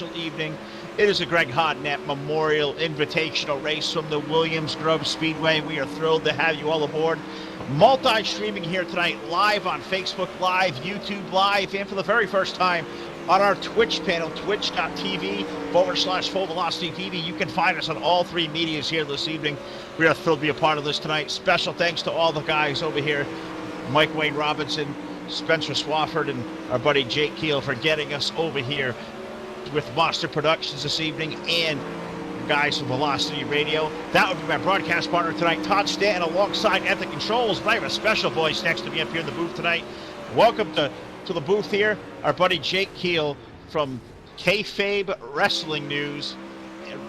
special evening. It is a Greg Hodnett Memorial Invitational race from the Williams Grove Speedway. We are thrilled to have you all aboard. Multi-streaming here tonight, live on Facebook Live, YouTube Live, and for the very first time on our Twitch panel, twitch.tv/Full Velocity TV. You can find us on all three medias here this evening. We are thrilled to be a part of this tonight. Special thanks to all the guys over here, Mike Wayne Robinson, Spencer Swafford, and our buddy Jake Keel for getting us over here with Monster Productions this evening, and guys from Velocity Radio. That would be my broadcast partner tonight, Todd Stanton, alongside at the controls. But I have a special voice next to me up here in the booth tonight. Welcome to the booth here, our buddy Jake Keel from Kayfabe Wrestling News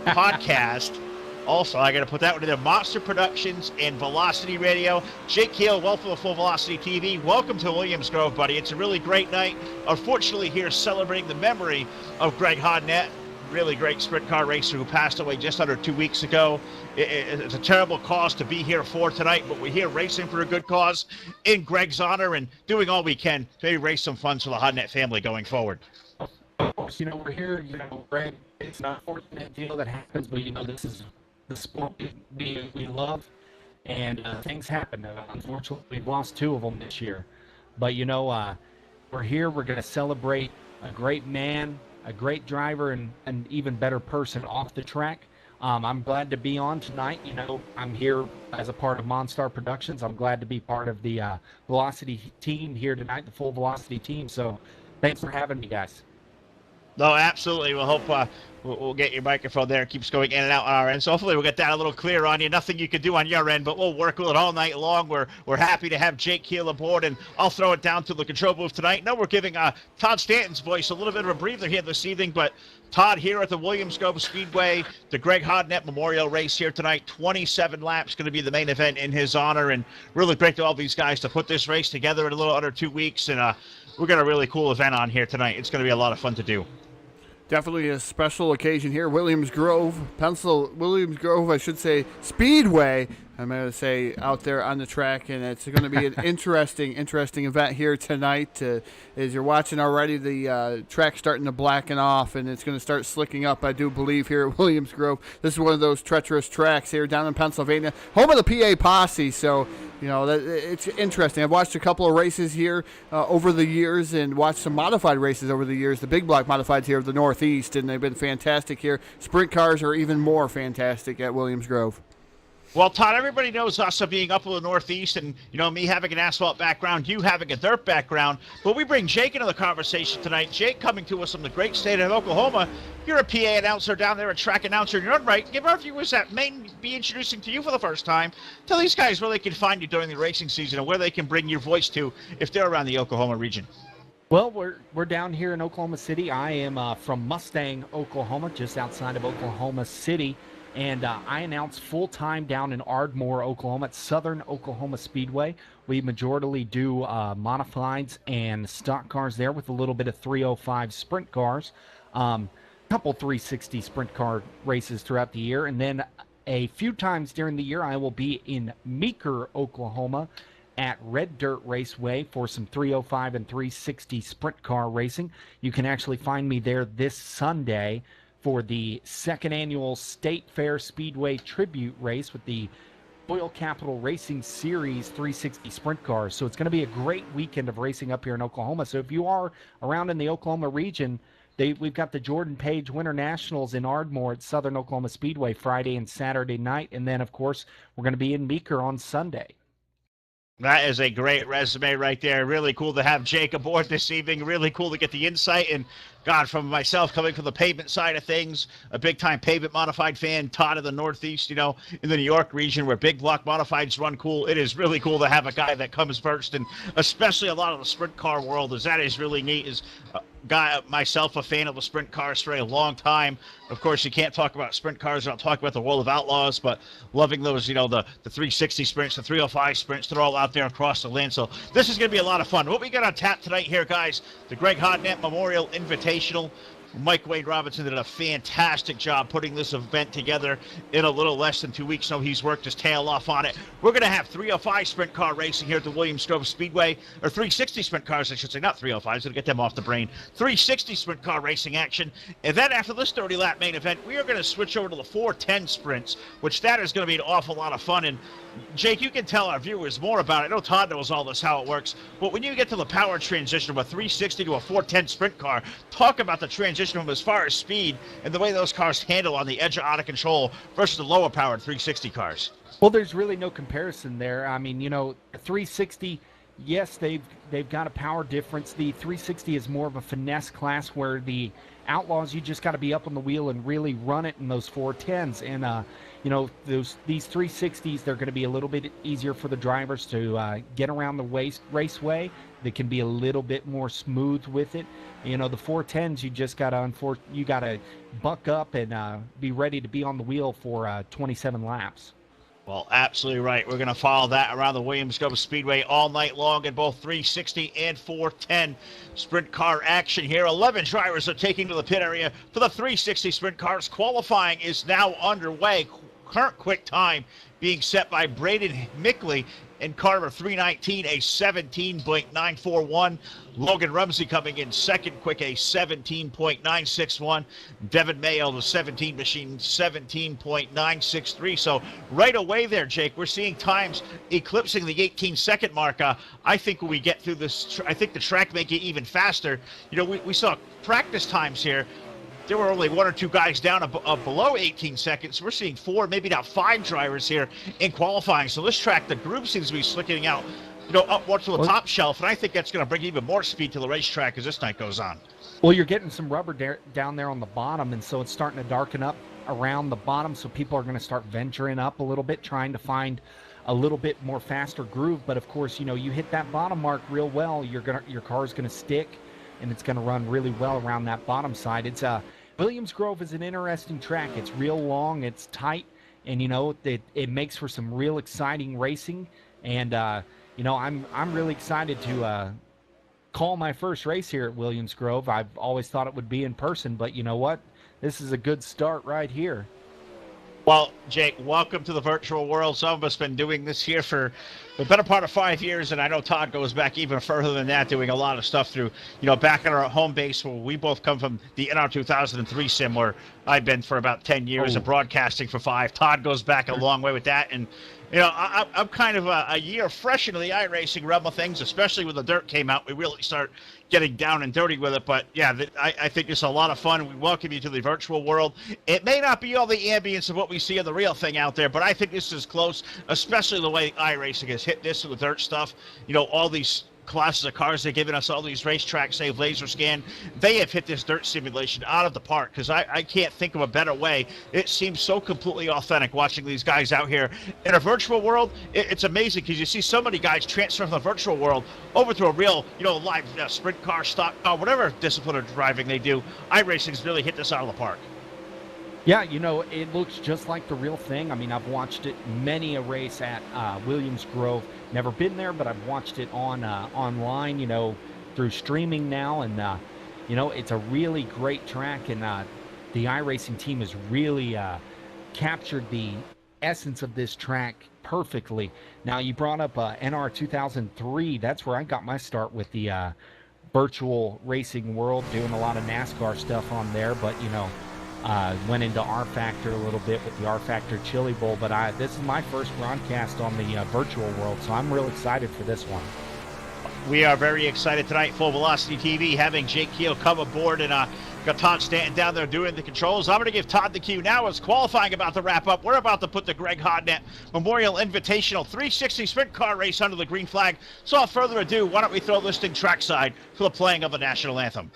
podcast. Also, I got to put that one in there, Monster Productions and Velocity Radio. Jake Keel, welcome to Full Velocity TV. Welcome to Williams Grove, buddy. It's a really great night. Unfortunately, here celebrating the memory of Greg Hodnett, really great sprint car racer who passed away just under 2 weeks ago. It's a terrible cause to be here for tonight, but we're here racing for a good cause in Greg's honor and doing all we can to maybe raise some funds for the Hodnett family going forward. Of course, we're here, Greg, it's an unfortunate deal that happens, but, this is the sport we love, and things happen. Unfortunately, we've lost two of them this year. But, we're here. We're going to celebrate a great man, a great driver, and an even better person off the track. I'm glad to be on tonight. I'm here as a part of Monster Productions. I'm glad to be part of the Velocity team here tonight, the Full Velocity team. So thanks for having me, guys. No, absolutely. We'll hope we'll get your microphone there. It keeps going in and out on our end. So hopefully we'll get that a little clearer on you. Nothing you can do on your end, but we'll work with it all night long. We're happy to have Jake Keel aboard, and I'll throw it down to the control booth tonight. No, we're giving Todd Stanton's voice a little bit of a breather here this evening, but Todd here at the Williams Grove Speedway, the Greg Hodnett Memorial Race here tonight. 27 laps going to be the main event in his honor, and really great to all these guys to put this race together in a little under 2 weeks, and we're got a really cool event on here tonight. It's going to be a lot of fun to do. Definitely a special occasion here. Williams Grove, Speedway, I'm going to say, out there on the track, and it's going to be an interesting event here tonight. As you're watching already, the track's starting to blacken off, and it's going to start slicking up, I do believe, here at Williams Grove. This is one of those treacherous tracks here down in Pennsylvania, home of the PA Posse, so it's interesting. I've watched a couple of races here over the years and watched some modified races over the years, the big block modifieds here of the Northeast, and they've been fantastic here. Sprint cars are even more fantastic at Williams Grove. Well, Todd, everybody knows us being up in the Northeast and, me having an asphalt background, you having a dirt background. But we bring Jake into the conversation tonight. Jake coming to us from the great state of Oklahoma. You're a PA announcer down there, a track announcer in your own right. Give our viewers that may be introducing to you for the first time. Tell these guys where they can find you during the racing season and where they can bring your voice to if they're around the Oklahoma region. Well, we're down here in Oklahoma City. I am from Mustang, Oklahoma, just outside of Oklahoma City. And I announce full-time down in Ardmore, Oklahoma, at Southern Oklahoma Speedway. We majorly do modifieds and stock cars there with a little bit of 305 sprint cars. Couple 360 sprint car races throughout the year. And then a few times during the year, I will be in Meeker, Oklahoma, at Red Dirt Raceway for some 305 and 360 sprint car racing. You can actually find me there this Sunday for the second annual State Fair Speedway Tribute Race with the Oil Capital Racing Series 360 sprint cars. So it's going to be a great weekend of racing up here in Oklahoma. So if you are around in the Oklahoma region, we've got the Jordan Page Winter Nationals in Ardmore at Southern Oklahoma Speedway Friday and Saturday night. And then, of course, we're going to be in Meeker on Sunday. That is a great resume right there. Really cool to have Jake aboard this evening. Really cool to get the insight. And, God, from myself coming from the pavement side of things, a big-time pavement modified fan, Todd in the Northeast, in the New York region where big block modifieds run cool. It is really cool to have a guy that comes first, and especially a lot of the sprint car world, that is really neat. Is myself, a fan of the sprint cars for a long time. Of course, you can't talk about sprint cars without talking about the world of outlaws, but loving those, the 360 sprints, the 305 sprints, they're all out there across the land. So this is going to be a lot of fun. What we got on tap tonight here, guys, the Greg Hodnett Memorial Invitational Mike Wayne Robinson did a fantastic job putting this event together in a little less than 2 weeks. So he's worked his tail off on it. We're going to have 305 sprint car racing here at the Williams Grove Speedway, or 360 sprint cars, I should say, not 305s. Going to get them off the brain. 360 sprint car racing action. And then after this 30-lap main event, we are going to switch over to the 410 sprints, which that is going to be an awful lot of fun. And Jake, you can tell our viewers more about it. I know Todd knows all this, how it works. But when you get to the power transition from a 360 to a 410 sprint car, talk about the transition from as far as speed and the way those cars handle on the edge of out of control versus the lower powered 360 cars. Well, there's really no comparison there. I mean, 360, yes, they've got a power difference. The 360 is more of a finesse class, where the Outlaws, you just got to be up on the wheel and really run it in those 410s. And these 360s, they're going to be a little bit easier for the drivers to get around the raceway. They can be a little bit more smooth with it. The 410s, you just got to buck up and be ready to be on the wheel for 27 laps. Well, absolutely right. We're going to follow that around the Williams Grove Speedway all night long in both 360 and 410 sprint car action here. 11 drivers are taking to the pit area for the 360 sprint cars. Qualifying is now underway. Current quick time being set by Braden Mickley in car number 319, a 17.941. Logan Rumsey coming in second quick, a 17.961. Devin Mayo, the 17 machine, 17.963. So right away there, Jake, we're seeing times eclipsing the 18-second mark. I think when we get through this, I think the track may get even faster. We saw practice times here. There were only one or two guys down below 18 seconds. We're seeing 4, maybe now 5 drivers here in qualifying. So this track, the group seems to be slicking out, upward to the top shelf. And I think that's going to bring even more speed to the racetrack as this night goes on. Well, you're getting some rubber down there on the bottom, and so it's starting to darken up around the bottom. So people are going to start venturing up a little bit, trying to find a little bit more faster groove. But of course, you hit that bottom mark real well, your car's going to stick, and it's going to run really well around that bottom side. It's Williams Grove is an interesting track. It's real long, it's tight, and it makes for some real exciting racing. And I'm really excited to call my first race here at Williams Grove. I've always thought it would be in person, but you know what? This is a good start right here. Well, Jake, welcome to the virtual world. Some of us have been doing this here for the better part of 5 years, and I know Todd goes back even further than that, doing a lot of stuff through, back at our home base where we both come from, the NR 2003 sim, where I've been for about 10 years and broadcasting for 5. Todd goes back a long way with that, and I'm kind of a year fresh into the iRacing realm of things, especially when the dirt came out. We really start getting down and dirty with it. But, yeah, I think it's a lot of fun. We welcome you to the virtual world. It may not be all the ambience of what we see of the real thing out there, but I think this is close, especially the way iRacing has hit this with the dirt stuff. All these classes of cars they've given us, all these racetracks they've laser scanned, they have hit this dirt simulation out of the park, because I can't think of a better way. It seems so completely authentic watching these guys out here in a virtual world. It's amazing, because you see so many guys transfer from the virtual world over to a real live sprint car, stock car, whatever discipline of driving they do. iRacing's really hit this out of the park. Yeah, it looks just like the real thing. I mean, I've watched it many a race at Williams Grove. Never been there, but I've watched it online, through streaming now. And, it's a really great track. And the iRacing team has really captured the essence of this track perfectly. Now, you brought up NR 2003. That's where I got my start with the virtual racing world, doing a lot of NASCAR stuff on there. But, went into R Factor a little bit with the R Factor Chili Bowl, but this is my first broadcast on the virtual world, so I'm real excited for this one. We are very excited tonight, Full Velocity TV, having Jake Keel come aboard, and got Todd Stanton down there doing the controls. I'm going to give Todd the cue now as qualifying about to wrap up. We're about to put the Greg Hodnett Memorial Invitational 360 sprint car race under the green flag. So without further ado, why don't we throw this thing trackside for the playing of the national anthem.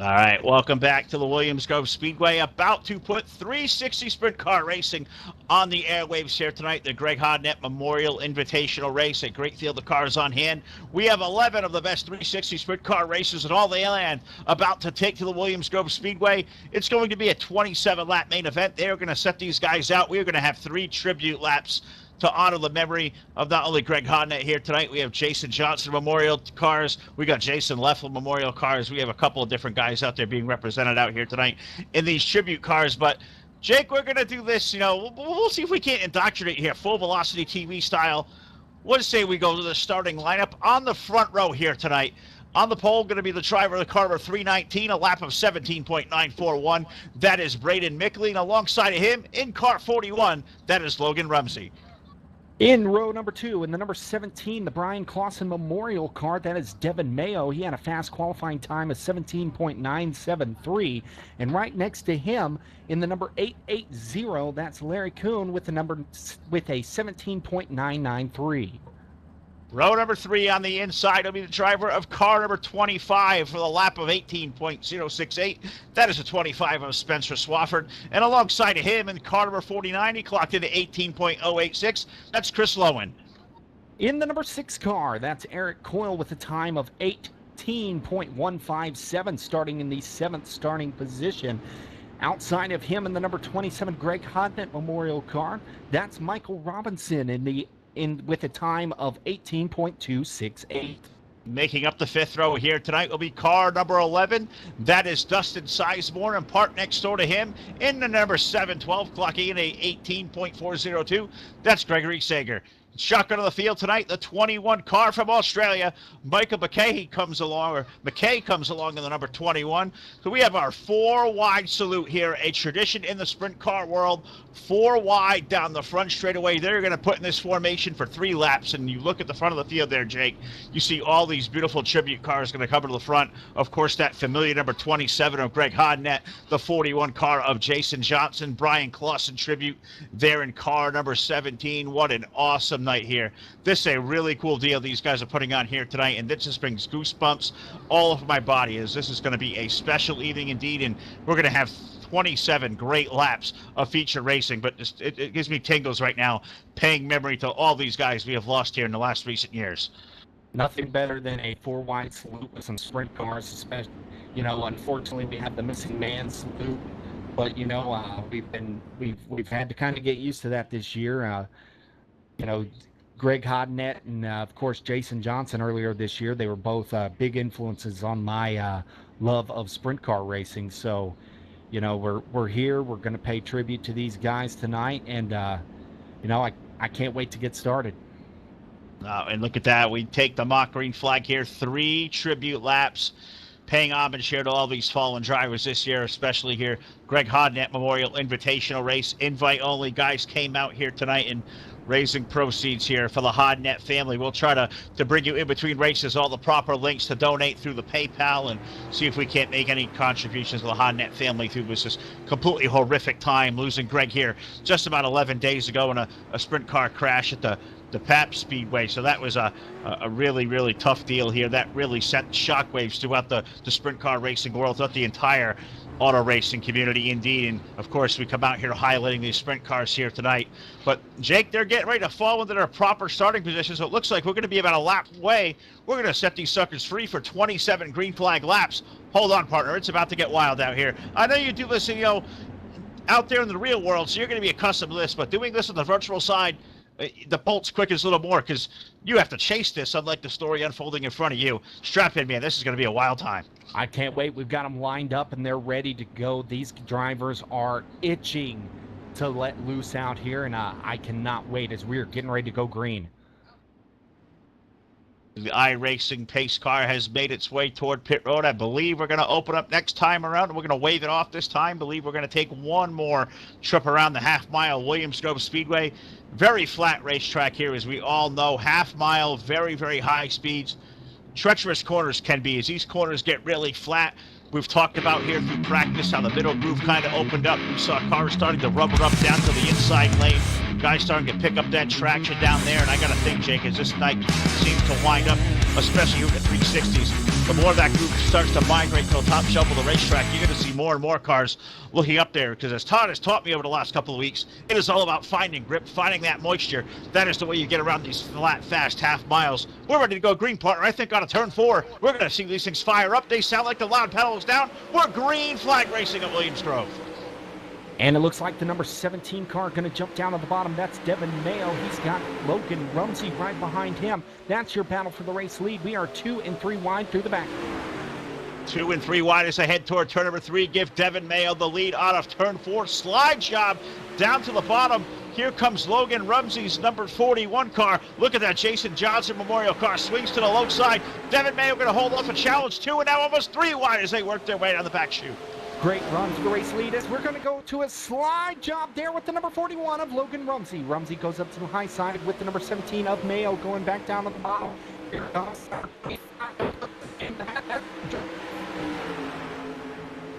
All right, welcome back to the Williams Grove Speedway. About to put 360 sprint car racing on the airwaves here tonight. The Greg Hodnett Memorial Invitational Race. A great field of cars on hand. We have 11 of the best 360 sprint car racers in all the land about to take to the Williams Grove Speedway. It's going to be a 27-lap main event. They're going to set these guys out. We're going to have 3 tribute laps to honor the memory of not only Greg Hodnett here tonight. We have Jason Johnson Memorial Cars. We got Jason Leffel Memorial Cars. We have a couple of different guys out there being represented out here tonight in these tribute cars. But, Jake, we're going to do this, we'll see if we can't indoctrinate here, full velocity TV style. What say we go to the starting lineup on the front row here tonight? On the pole, going to be the driver of the car number 319, a lap of 17.941. That is Braden Mickling. Alongside of him, in car 41, that is Logan Rumsey. In row number 2, in the number 17, the Brian Clausen Memorial car, that is Devin Mayo. He had a fast qualifying time of 17.973. And right next to him, in the number 880, that's Larry Kuhn with a 17.993. Row number 3 on the inside will be the driver of car number 25 for the lap of 18.068. That is a 25 of Spencer Swafford. And alongside of him in car number 49, he clocked into 18.086. That's Chris Lowen. In the number 6 car, that's Eric Coyle with a time of 18.157, starting in the 7th starting position. Outside of him in the number 27 Greg Hodnett Memorial car, that's Michael Robinson with a time of 18.268. Making up the 5th row here tonight will be car number 11. That is Dustin Sizemore, and parked next door to him in the number 712, clocking in a 18.402. That's Gregory Sager. Shotgun of the field tonight, the 21 car from Australia, Michael McKay comes along in the number 21. So we have our 4 wide salute here, a tradition in the sprint car world. 4 wide down the front straightaway. They're going to put in this formation for 3 laps, and you look at the front of the field there, Jake. You see all these beautiful tribute cars going to come to the front. Of course, that familiar number 27 of Greg Hodnett, the 41 car of Jason Johnson, Brian Clausen tribute there in car number 17. What an awesome night here. This is a really cool deal these guys are putting on here tonight, and this just brings goosebumps all over my body, as this is going to be a special evening indeed, and we're going to have 27 great laps of feature racing. But it gives me tingles right now, paying memory to all these guys we have lost here in the last recent years. Nothing better than a 4 wide salute with some sprint cars, especially, unfortunately we have the missing man salute, but we've had to kind of get used to that this year. Greg Hodnett and of course Jason Johnson earlier this year, they were both big influences on my love of sprint car racing. So we're here, we're going to pay tribute to these guys tonight, and I can't wait to get started. And look at that, we take the mock green flag here, 3 tribute laps, paying homage here to all these fallen drivers this year, especially here. Greg Hodnett Memorial Invitational Race, invite only. Guys came out here tonight and raising proceeds here for the Hodnett family. We'll try to bring you in between races all the proper links to donate through the PayPal, and see if we can't make any contributions to the Hodnett family through this completely horrific time, losing Greg here just about 11 days ago in a sprint car crash at the Pap Speedway. So that was a really, really tough deal here. That really sent shockwaves throughout the sprint car racing world, throughout the entire auto racing community indeed. And of course we come out here highlighting these sprint cars here tonight. But Jake, they're getting ready to fall into their proper starting position, so it looks like we're going to be about a lap away. We're going to set these suckers free for 27 green flag laps. Hold on, partner, it's about to get wild out here. I know you do this out there in the real world, so you're going to be accustomed to this, but doing this on the virtual side, the bolts quickens a little more, because you have to chase this, unlike the story unfolding in front of you. Strap in, man. This is going to be a wild time. I can't wait. We've got them lined up, and they're ready to go. These drivers are itching to let loose out here, and I cannot wait as we're getting ready to go green. The iRacing pace car has made its way toward pit road. I believe we're going to open up next time around, and we're going to wave it off this time. I believe we're going to take one more trip around the half-mile Williams Grove Speedway. Very flat racetrack here, as we all know. Half-mile, very, very high speeds. Treacherous corners can be, as these corners get really flat. We've talked about here through practice how the middle groove kind of opened up. We saw cars starting to rubber up down to the inside lane. Guys starting to pick up that traction down there. And I got to think, Jake, as this night seems to wind up especially at 360s. The more that group starts to migrate to the top shelf of the racetrack, you're going to see more and more cars looking up there, because as Todd has taught me over the last couple of weeks, it is all about finding grip, finding that moisture. That is the way you get around these flat, fast half miles. We're ready to go green, partner. I think on a turn 4, we're going to see these things fire up. They sound like the loud pedals down. We're green flag racing at Williams Grove. And it looks like the number 17 car going to jump down at the bottom. That's Devin Mayo. He's got Logan Rumsey right behind him. That's your battle for the race lead. We are 2 and 3 wide through the back. 2 and 3 wide as they head toward turn number 3. Give Devin Mayo the lead out of turn 4. Slide job down to the bottom. Here comes Logan Rumsey's number 41 car. Look at that Jason Johnson Memorial car. Swings to the low side. Devin Mayo going to hold off a challenge 2 and now almost 3 wide as they work their way down the back chute. Great run for the race lead as we're going to go to a slide job there with the number 41 of Logan Rumsey. Rumsey goes up to the high side with the number 17 of Mayo going back down to the bottom. Here comes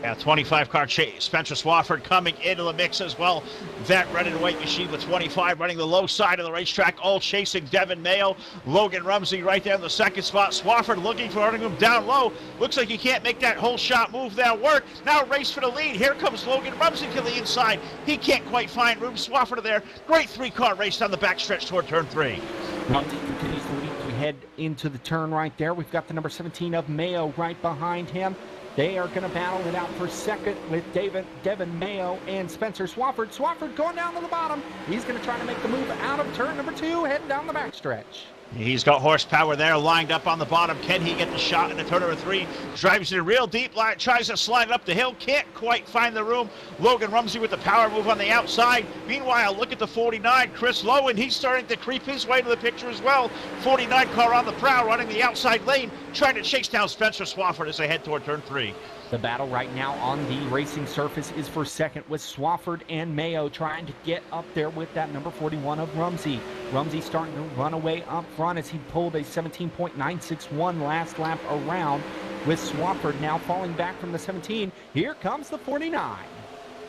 Yeah, 25 car chase. Spencer Swafford coming into the mix as well. Vet ready to wait machine with 25 running the low side of the racetrack, all chasing Devin Mayo. Logan Rumsey right there in the second spot. Swafford looking for running room down low. Looks like he can't make that whole shot move that work. Now race for the lead. Here comes Logan Rumsey to the inside. He can't quite find room. Swafford there. Great 3-car race down the backstretch toward turn 3. Rumsey continues to lead as we head into the turn right there. We've got the number 17 of Mayo right behind him. They are going to battle it out for second with Devin Mayo and Spencer Swafford. Swafford going down to the bottom. He's going to try to make the move out of turn number 2, heading down the backstretch. He's got horsepower there lined up on the bottom. Can he get the shot into turn number 3? Drives it a real deep line, tries to slide it up the hill, can't quite find the room. Logan Rumsey with the power move on the outside. Meanwhile, look at the 49, Chris Lowen. He's starting to creep his way to the picture as well. 49 car on the prow, running the outside lane, trying to chase down Spencer Swafford as they head toward turn 3. The battle right now on the racing surface is for second with Swafford and Mayo trying to get up there with that number 41 of Rumsey. Rumsey starting to run away up front as he pulled a 17.961 last lap around, with Swafford now falling back from the 17. Here comes the 49.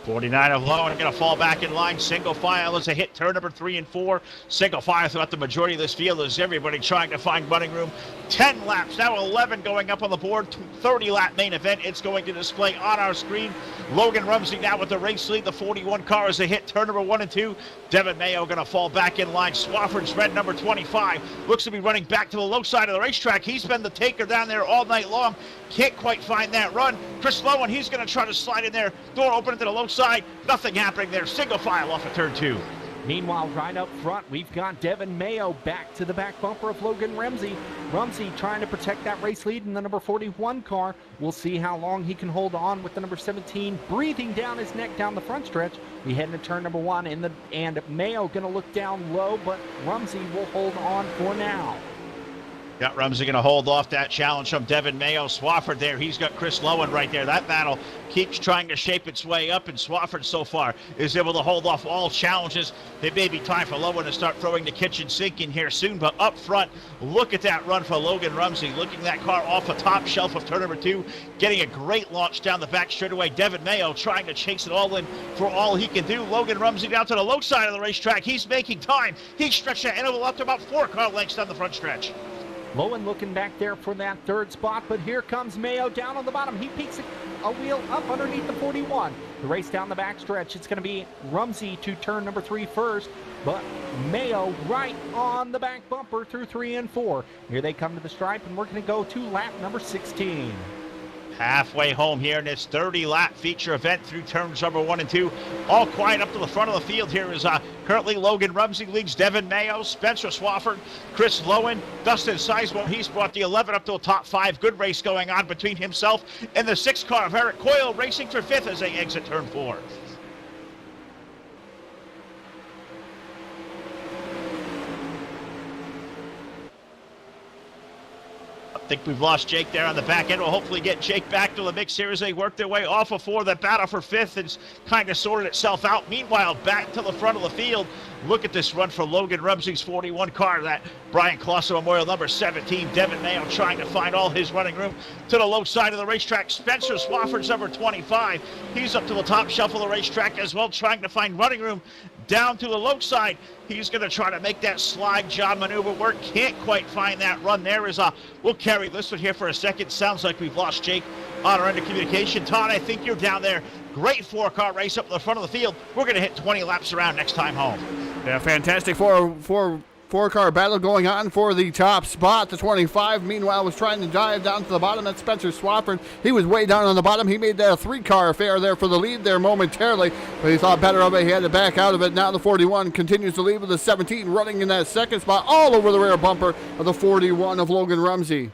49 of Lowen going to fall back in line. Single file as they hit turn number 3 and 4. Single file throughout the majority of this field as everybody trying to find running room. 10 laps, now 11 going up on the board. 30-lap main event. It's going to display on our screen. Logan Rumsey now with the race lead. The 41 car as they hit turn number 1 and 2. Devin Mayo going to fall back in line. Swafford's red number 25 looks to be running back to the low side of the racetrack. He's been the taker down there all night long. Can't quite find that run. Chris Lowen, he's going to try to slide in there. Door open to the low side. Nothing happening there. Single file off of turn 2. Meanwhile, right up front, we've got Devin Mayo back to the back bumper of Logan Rumsey. Rumsey trying to protect that race lead in the number 41 car. We'll see how long he can hold on with the number 17 breathing down his neck down the front stretch. We head into turn number 1, and Mayo going to look down low, but Rumsey will hold on for now. Got Rumsey going to hold off that challenge from Devin Mayo. Swafford there. He's got Chris Lowen right there. That battle keeps trying to shape its way up, and Swafford so far is able to hold off all challenges. It may be time for Lowen to start throwing the kitchen sink in here soon, but up front, look at that run for Logan Rumsey. Looking that car off the top shelf of turn number 2, getting a great launch down the back straightaway. Devin Mayo trying to chase it all in for all he can do. Logan Rumsey down to the low side of the racetrack. He's making time. He stretched that interval up to about 4 car lengths down the front stretch. Lowen looking back there for that third spot, but here comes Mayo down on the bottom. He peeks a wheel up underneath the 41. The race down the backstretch, it's going to be Rumsey to turn number 3 first, but Mayo right on the back bumper through 3 and 4. Here they come to the stripe, and we're going to go to lap number 16. Halfway home here in this 30-lap feature event through turns number 1 and 2. All quiet up to the front of the field here is currently Logan Rumsey leads Devin Mayo, Spencer Swafford, Chris Lowen, Dustin Sizemore. He's brought the 11 up to the top 5. Good race going on between himself and the 6 car of Eric Coyle racing for 5th as they exit turn 4. I think we've lost Jake there on the back end. We'll hopefully get Jake back to the mix here as they work their way off of 4. The battle for 5th has kind of sorted itself out. Meanwhile, back to the front of the field. Look at this run for Logan Rumsey's 41 car. That Brian Clausen Memorial number 17. Devin Mayo trying to find all his running room to the low side of the racetrack. Spencer Swafford's number 25. He's up to the top shelf of the racetrack as well, trying to find running room down to the low side. He's going to try to make that slide job maneuver work. Can't quite find that run. There is we'll carry this one here for a second. Sounds like we've lost Jake on our end of communication. Todd, I think you're down there. Great 4-car race up in the front of the field. We're going to hit 20 laps around next time home. Yeah, fantastic four-car battle going on for the top spot. The 25, meanwhile, was trying to dive down to the bottom. That's Spencer Swafford. He was way down on the bottom. He made that a 3-car affair there for the lead there momentarily, but he thought better of it. He had to back out of it. Now the 41 continues to lead with the 17 running in that second spot all over the rear bumper of the 41 of Logan Rumsey.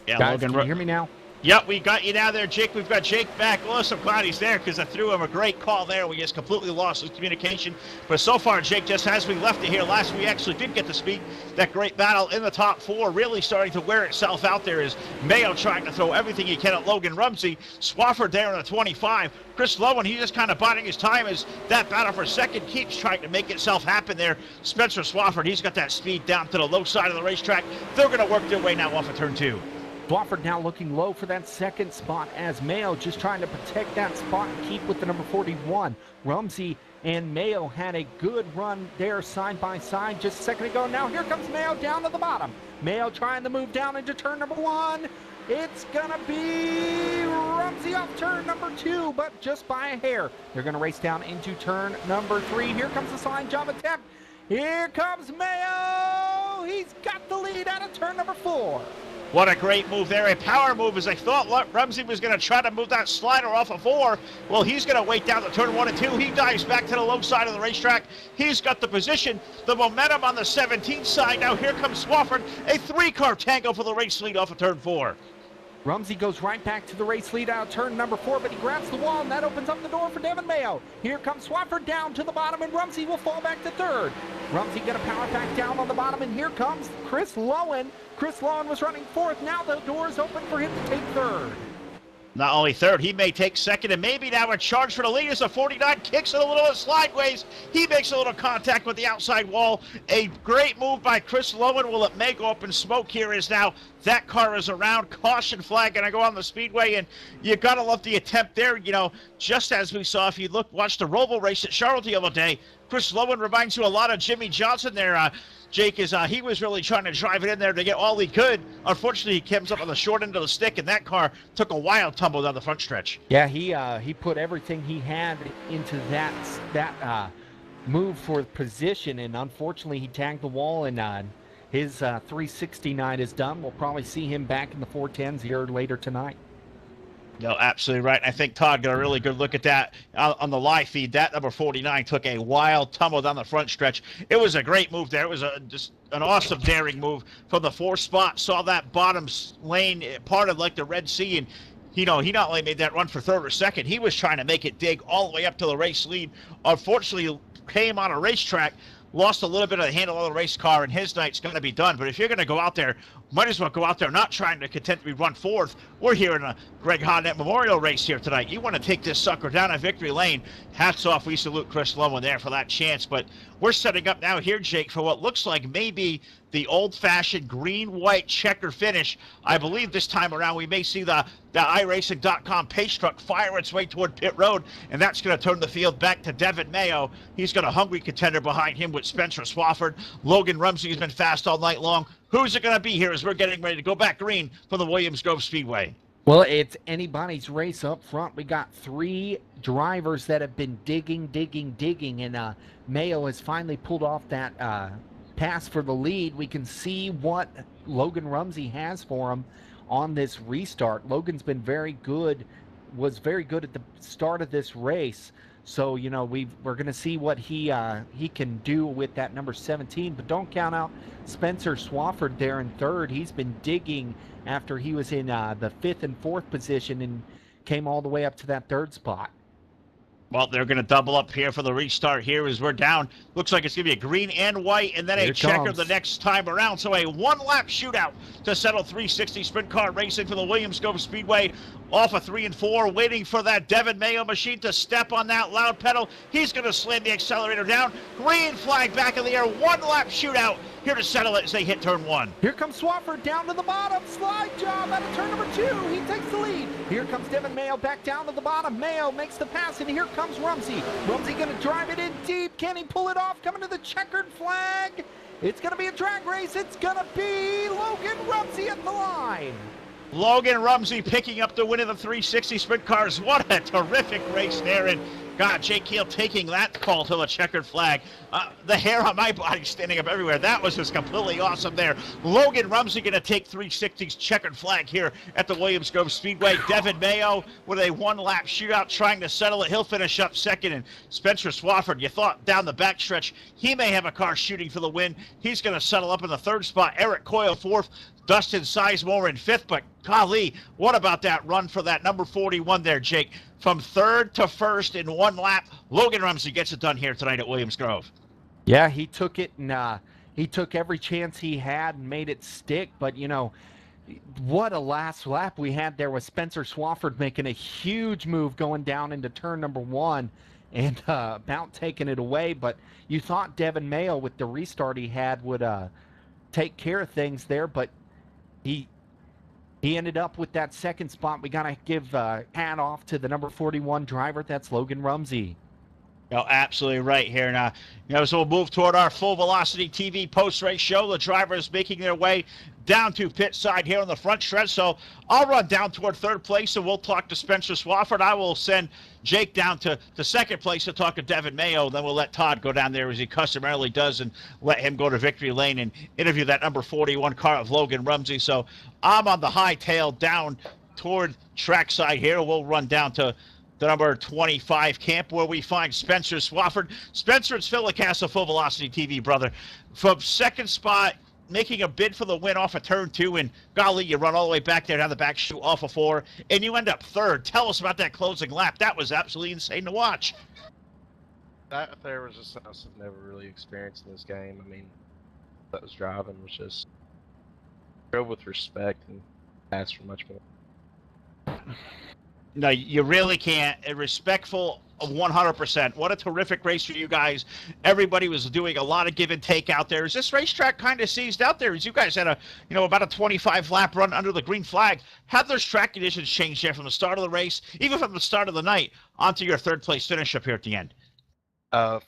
Yeah, Guys, Logan, can you hear me now? Yep, we got you down there, Jake. We've got Jake back. Well, I'm glad he's there because I threw him a great call there. We just completely lost his communication. But so far, Jake, just as we left it here last, we actually did get to speak. That great battle in the top 4 really starting to wear itself out there as Mayo trying to throw everything he can at Logan Rumsey. Swafford there in the 25. Chris Lowen, he's just kind of biding his time as that battle for second keeps trying to make itself happen there. Spencer Swafford, he's got that speed down to the low side of the racetrack. They're going to work their way now off of turn 2. Swafford now looking low for that second spot as Mayo just trying to protect that spot and keep with the number 41. Rumsey and Mayo had a good run there side by side just a second ago. Now here comes Mayo down to the bottom. Mayo trying to move down into turn number 1. It's going to be Rumsey off turn number 2, but just by a hair. They're going to race down into turn number 3. Here comes the slide job attempt. Here comes Mayo. He's got the lead out of turn number 4. What a great move there, a power move as I thought Rumsey was going to try to move that slider off of 4. Well, he's going to wait down to turn 1 and 2. He dives back to the low side of the racetrack. He's got the position, the momentum on the 17th side. Now here comes Swafford, a 3-car tango for the race lead off of turn 4. Rumsey goes right back to the race lead out of turn number 4, but he grabs the wall, and that opens up the door for Devin Mayo. Here comes Swafford down to the bottom, and Rumsey will fall back to 3rd. Rumsey going to power back down on the bottom, and here comes Chris Lowen. Chris Lowen was running 4th. Now the door is open for him to take 3rd. Not only 3rd, he may take 2nd, and maybe now a charge for the lead as the 49 kicks it a little sideways. He makes a little contact with the outside wall. A great move by Chris Lowen. Well, it may go up in smoke here as now that car is around. Caution flag going to go on the speedway, and you got to love the attempt there. You know, just as we saw, if you watch the Roval race at Charlotte the other day, Chris Lowen reminds you a lot of Jimmy Johnson there. Jake, he was really trying to drive it in there to get all he could. Unfortunately, he comes up on the short end of the stick, and that car took a wild tumble down the front stretch. Yeah, he put everything he had into that move for position, and unfortunately, he tagged the wall, and his 369 is done. We'll probably see him back in the 410s here later tonight. No, absolutely right. I think Todd got a really good look at that on the live feed. That number 49 took a wild tumble down the front stretch. It was a great move there. It was just an awesome daring move from the 4th spot. Saw that bottom lane parted like the Red Sea, and he not only made that run for 3rd or 2nd, he was trying to make it dig all the way up to the race lead. Unfortunately, came on a racetrack, lost a little bit of the handle of the race car, and his night's going to be done. But if you're going to go out there, might as well go out there not trying to content to be run 4th. We're here in a Greg Hodnett Memorial race here tonight. You want to take this sucker down at victory lane. Hats off. We salute Chris Lowen there for that chance. But we're setting up now here, Jake, for what looks like maybe the old-fashioned green-white checker finish. I believe this time around we may see the iRacing.com pace truck fire its way toward pit road, and that's going to turn the field back to Devin Mayo. He's got a hungry contender behind him with Spencer Swafford. Logan Rumsey has been fast all night long. Who's it going to be here as we're getting ready to go back green for the Williams Grove Speedway? Well, it's anybody's race up front. We got 3 drivers that have been digging, and Mayo has finally pulled off that pass for the lead. We can see what Logan Rumsey has for him on this restart. Logan's been very good, was very good at the start of this race. So, you know, we're going to see what he can do with that number 17. But don't count out Spencer Swafford there in 3rd. He's been digging after he was in the 5th and 4th position and came all the way up to that 3rd spot. Well, they're going to double up here for the restart here as we're down. Looks like it's going to be a green and white and then a checker the next time around. So a one-lap shootout to settle 360 sprint car racing for the Williams Grove Speedway off of 3 and 4, waiting for that Devin Mayo machine to step on that loud pedal. He's going to slam the accelerator down. Green flag back in the air. One lap shootout here to settle it as they hit turn 1. Here comes Swafford down to the bottom. Slide job out of turn number 2. He takes the lead. Here comes Devin Mayo back down to the bottom. Mayo makes the pass, and here comes Rumsey. Rumsey going to drive it in deep. Can he pull it off? Coming to the checkered flag. It's going to be a drag race. It's going to be Logan Rumsey at the line. Logan Rumsey picking up the win in the 360 sprint cars. What a terrific race there. And God, Jake Keel taking that call to the checkered flag. The hair on my body standing up everywhere. That was just completely awesome there. Logan Rumsey going to take 360's checkered flag here at the Williams Grove Speedway. Devin Mayo with a one-lap shootout trying to settle it. He'll finish up second. And Spencer Swafford, you thought down the backstretch he may have a car shooting for the win. He's going to settle up in the third spot. Eric Coyle fourth. Dustin Sizemore in fifth, but golly, what about that run for that number 41 there, Jake? From third to first in one lap, Logan Rumsey gets it done here tonight at Williams Grove. Yeah, he took it, and he took every chance he had and made it stick, but, you know, what a last lap we had there with Spencer Swafford making a huge move going down into turn number 1 and about taking it away, but you thought Devin Mayo with the restart he had would take care of things there, but he ended up with that second spot. We got to give hat off to the number 41 driver. That's Logan Rumsey. No, absolutely right here. Now, so we'll move toward our Full Velocity TV post-race show. The drivers making their way down to pit side here on the front stretch. So I'll run down toward third place, and we'll talk to Spencer Swafford. I will send Jake down to second place to talk to Devin Mayo. Then we'll let Todd go down there as he customarily does and let him go to victory lane and interview that number 41 car of Logan Rumsey. So I'm on the high tail down toward trackside here. We'll run down to the number 25 camp where we find Spencer Swafford. Spencer, it's Phil LaCassa, Full Velocity TV, brother. From second spot, making a bid for the win off of turn 2, and golly, you run all the way back there down the back chute off of 4, and you end up third. Tell us about that closing lap. That was absolutely insane to watch. That there was just something I've never really experienced in this game. I mean, that was driving was just drove with respect and asked for much more. No, you really can't. Respectful of 100%. What a terrific race for you guys. Everybody was doing a lot of give and take out there. Is this racetrack kind of seized out there? As you guys had about a 25 lap run under the green flag. Have those track conditions changed there from the start of the race, even from the start of the night, onto your third place finish up here at the end?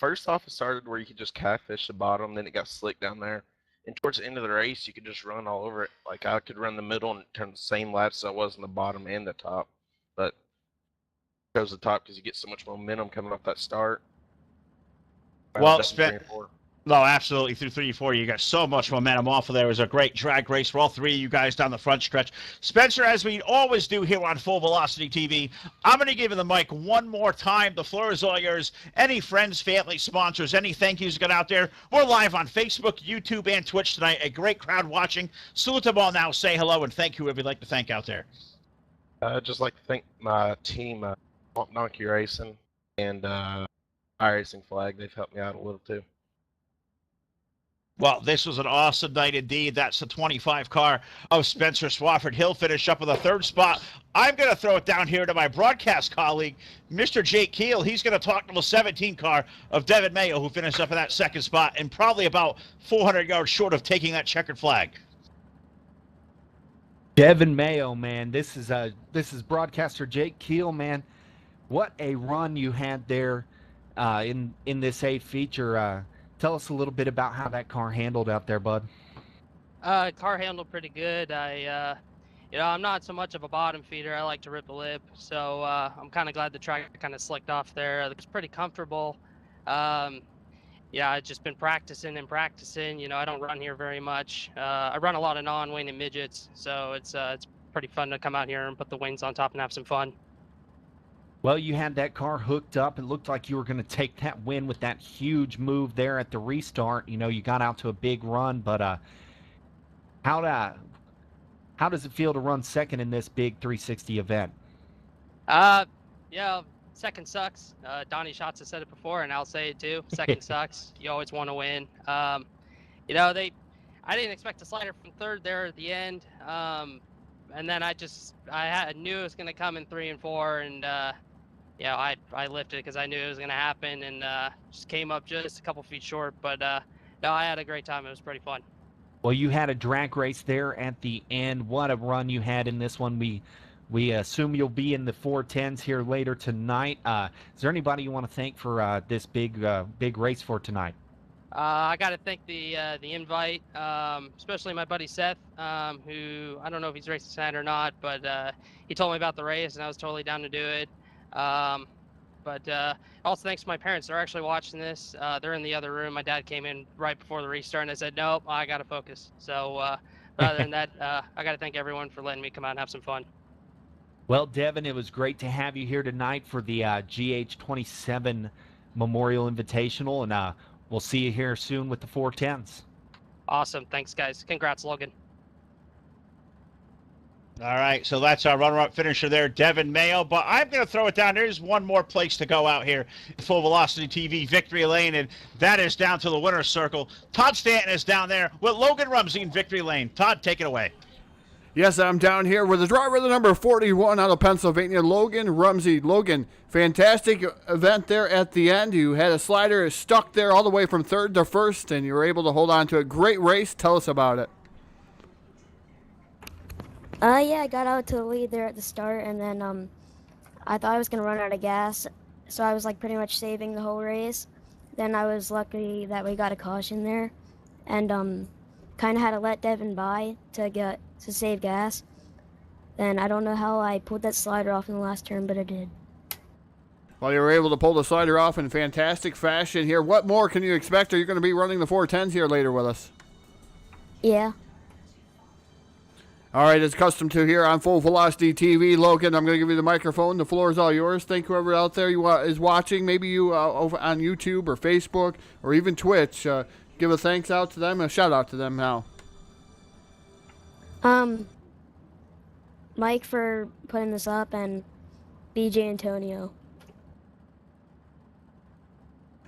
First off, it started where you could just catfish the bottom, then it got slick down there. And towards the end of the race, you could just run all over it. Like I could run the middle and turn the same laps as I was in the bottom and the top. But it goes the top because you get so much momentum coming off that start. Well, no, absolutely. Through 3 and 4, you got so much momentum off of there. It was a great drag race for all three of you guys down the front stretch. Spencer, as we always do here on Full Velocity TV, I'm going to give you the mic one more time. The floor is all yours. Any friends, family, sponsors, any thank yous got out there? We're live on Facebook, YouTube, and Twitch tonight. A great crowd watching. Salute them all now. Say hello and thank whoever you'd like to thank out there. I'd just like to thank my team, Donkey Racing and iRacing Flag. They've helped me out a little too. Well, this was an awesome night indeed. That's the 25 car of Spencer Swafford. He'll finish up with a third spot. I'm going to throw it down here to my broadcast colleague, Mr. Jake Keel. He's going to talk to the 17 car of Devin Mayo, who finished up in that second spot and probably about 400 yards short of taking that checkered flag. Devin Mayo, man, this is broadcaster Jake Keel, man. What a run you had there in this A feature. Tell us a little bit about how that car handled out there, bud. Car handled pretty good. I'm not so much of a bottom feeder. I like to rip a lip, so I'm kind of glad the track kind of slicked off there. It's pretty comfortable. I've just been practicing. I don't run here very much. I run a lot of non-wing and midgets, so it's pretty fun to come out here and put the wings on top and have some fun. Well, you had that car hooked up. It looked like you were going to take that win with that huge move there at the restart. You got out to a big run, but how does it feel to run second in this big 360 event? Second sucks. Donnie Schatz has said it before, and I'll say it too. Second sucks. You always want to win. I didn't expect a slider from third there at the end. and then I knew it was gonna come in 3 and 4, and I lifted because I knew it was gonna happen, and just came up just a couple feet short. But no, I had a great time. It was pretty fun. Well, you had a drag race there at the end. What a run you had in this one. We assume you'll be in the 410s here later tonight. Is there anybody you want to thank for this big race for tonight? I got to thank the invite, especially my buddy Seth, who I don't know if he's racing tonight or not, but he told me about the race, and I was totally down to do it. But also thanks to my parents. They're actually watching this. They're in the other room. My dad came in right before the restart, and I said, nope, I got to focus. So but other than that, I got to thank everyone for letting me come out and have some fun. Well, Devin, it was great to have you here tonight for the GH27 Memorial Invitational, and we'll see you here soon with the 410s. Awesome. Thanks, guys. Congrats, Logan. All right, so that's our runner-up finisher there, Devin Mayo. But I'm going to throw it down. There's one more place to go out here, Full Velocity TV, Victory Lane, and that is down to the winner's circle. Todd Stanton is down there with Logan Rumsey in Victory Lane. Todd, take it away. Yes, I'm down here with the driver, the number 41 out of Pennsylvania, Logan Rumsey. Logan, fantastic event there at the end. You had a slider stuck there all the way from third to first, and you were able to hold on to a great race. Tell us about it. Yeah, I got out to the lead there at the start, and then I thought I was gonna run out of gas, so I was like pretty much saving the whole race. Then I was lucky that we got a caution there, and kind of had to let Devin by to save gas. Then I don't know how I pulled that slider off in the last turn, but I did. Well, you were able to pull the slider off in fantastic fashion here. What more can you expect? Are you going to be running the 410s here later with us? Yeah. All right, as accustomed to here on Full Velocity TV, Logan, I'm going to give you the microphone. The floor is all yours. Thank whoever out there is watching, maybe you over on YouTube or Facebook or even Twitch. Give a thanks out to them, a shout out to them now. Mike for putting this up, and BJ Antonio.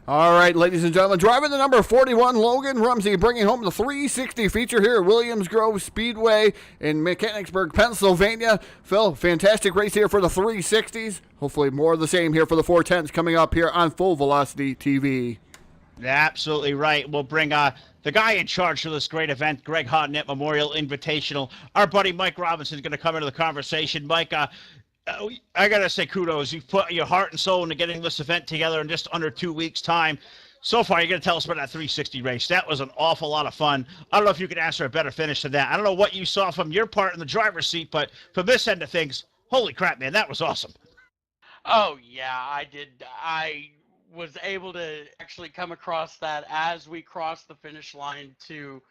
All right, ladies and gentlemen, driving the number 41, Logan Rumsey, bringing home the 360 feature here at Williams Grove Speedway in Mechanicsburg, Pennsylvania. Phil, fantastic race here for the 360s. Hopefully more of the same here for the 410s coming up here on Full Velocity TV. Absolutely right. We'll bring the guy in charge of this great event, Greg Hodnett Memorial Invitational. Our buddy Mike Robinson is going to come into the conversation. Mike, I got to say kudos. You've put your heart and soul into getting this event together in just under 2 weeks' time. So far, you're going to tell us about that 360 race. That was an awful lot of fun. I don't know if you could ask for a better finish than that. I don't know what you saw from your part in the driver's seat, but from this end of things, holy crap, man, that was awesome. Oh, yeah, I did. I was able to actually come across that as we crossed the finish line to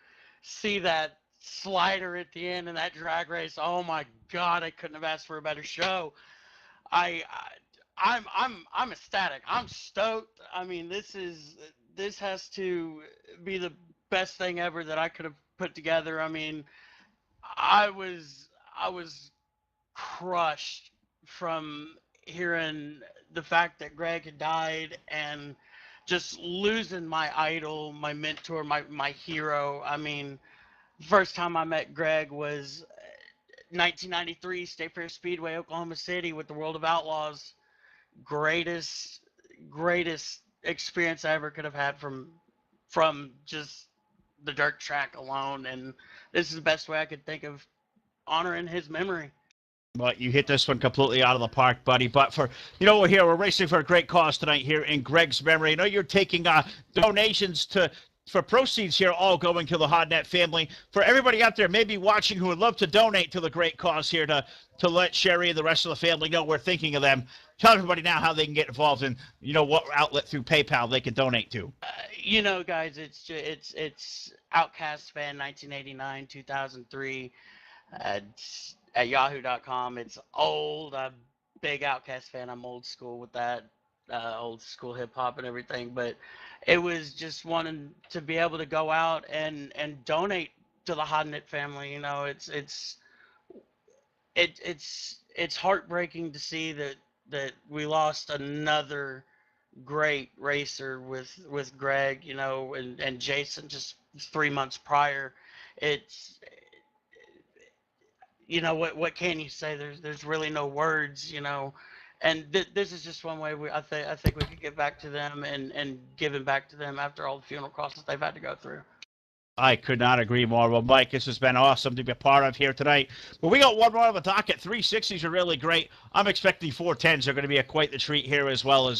see that slider at the end and that drag race. Oh my God, I couldn't have asked for a better show. I'm ecstatic. I'm stoked. I mean, this has to be the best thing ever that I could have put together. I mean, I was crushed from hearing the fact that Greg had died and just losing my idol, my mentor, my hero. I mean, first time I met Greg was 1993 State Fair Speedway, Oklahoma City with the World of Outlaws. Greatest experience I ever could have had from just the dirt track alone. And this is the best way I could think of honoring his memory. Well, you hit this one completely out of the park, buddy. But we're racing for a great cause tonight here in Greg's memory. You're taking donations for proceeds here, all going to the Hodnett family. For everybody out there maybe watching who would love to donate to the great cause here to let Sherry and the rest of the family know we're thinking of them. Tell everybody now how they can get involved and what outlet through PayPal they can donate to. Guys, it's Outcast Fan 1989 2003 at yahoo.com. It's old. I'm a big Outcast fan. I'm old school with that, old school hip hop and everything. But it was just wanting to be able to go out and donate to the Hodnett family. It's heartbreaking to see that we lost another great racer with Greg, and Jason just 3 months prior. what can you say? There's really no words, and this is just one way I think we could get back to them and giving back to them after all the funeral costs they've had to go through. I could not agree more. Well, Mike, this has been awesome to be a part of here tonight. But we got one more on the docket. 360s are really great. I'm expecting 410s are going to be quite the treat here, as well as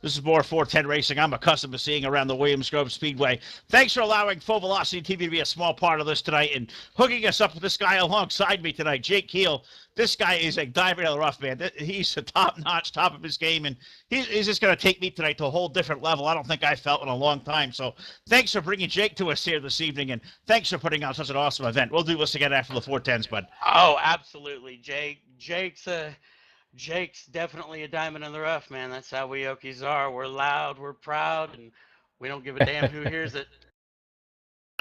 this is more 410 racing I'm accustomed to seeing around the Williams Grove Speedway. Thanks for allowing Full Velocity TV to be a small part of this tonight and hooking us up with this guy alongside me tonight, Jake Keel. This guy is a diamond in the rough, man. He's a top-notch, top of his game, and he's just going to take me tonight to a whole different level I don't think I felt in a long time. So thanks for bringing Jake to us here this evening, and thanks for putting on such an awesome event. We'll do this again after the 410s, bud. Oh, absolutely, Jake's definitely a diamond in the rough, man. That's how we Okies are. We're loud, we're proud, and we don't give a damn who hears it.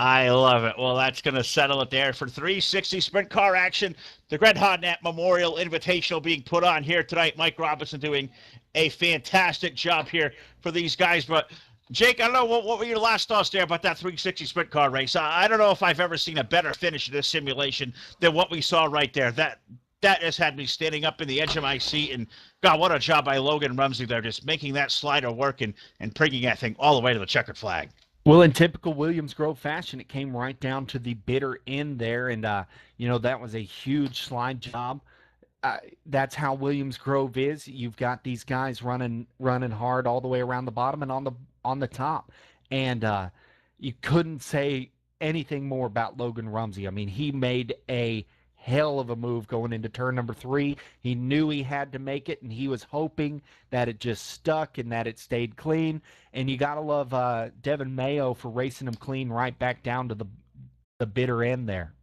I love it. Well, that's going to settle it there for 360 sprint car action. The Greg Hodnett Memorial Invitational being put on here tonight. Mike Robinson doing a fantastic job here for these guys. But, Jake, I don't know, what were your last thoughts there about that 360 sprint car race? I don't know if I've ever seen a better finish in this simulation than what we saw right there. That just had me standing up in the edge of my seat. And, God, what a job by Logan Rumsey there, just making that slider work and bringing that thing all the way to the checkered flag. Well, in typical Williams Grove fashion, it came right down to the bitter end there, and that was a huge slide job. That's how Williams Grove is. You've got these guys running hard all the way around the bottom and on the top, and you couldn't say anything more about Logan Rumsey. I mean, he made a hell of a move going into turn number 3. He knew he had to make it, and he was hoping that it just stuck and that it stayed clean. And you got to love Devin Mayo for racing him clean right back down to the bitter end there.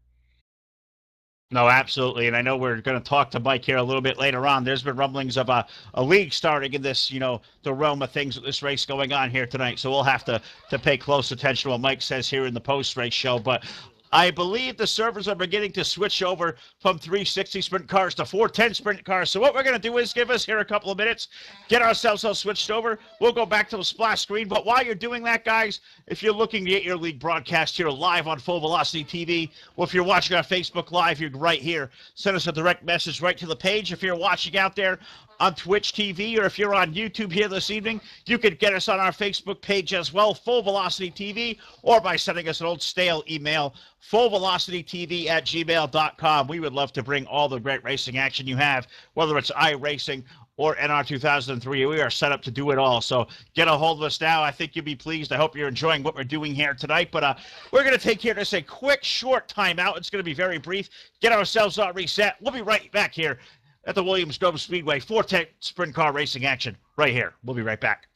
No, absolutely. And I know we're going to talk to Mike here a little bit later on. There's been rumblings of a league starting in this, the realm of things with this race going on here tonight. So we'll have to pay close attention to what Mike says here in the post-race show. But I believe the servers are beginning to switch over from 360 sprint cars to 410 sprint cars. So what we're going to do is give us here a couple of minutes, get ourselves all switched over. We'll go back to the splash screen. But while you're doing that, guys, if you're looking to get your league broadcast here live on Full Velocity TV, well, if you're watching our Facebook Live, you're right here. Send us a direct message right to the page. If you're watching out there on Twitch TV, or if you're on YouTube here this evening, you can get us on our Facebook page as well, Full Velocity TV, or by sending us an old stale email, fullvelocitytv@gmail.com. We would love to bring all the great racing action you have, whether it's iRacing or NR 2003. We are set up to do it all. So get a hold of us now. I think you'll be pleased. I hope you're enjoying what we're doing here tonight. But we're going to take here just a quick, short timeout. It's going to be very brief. Get ourselves all reset. We'll be right back here at the Williams Grove Speedway, 410 sprint car racing action right here. We'll be right back.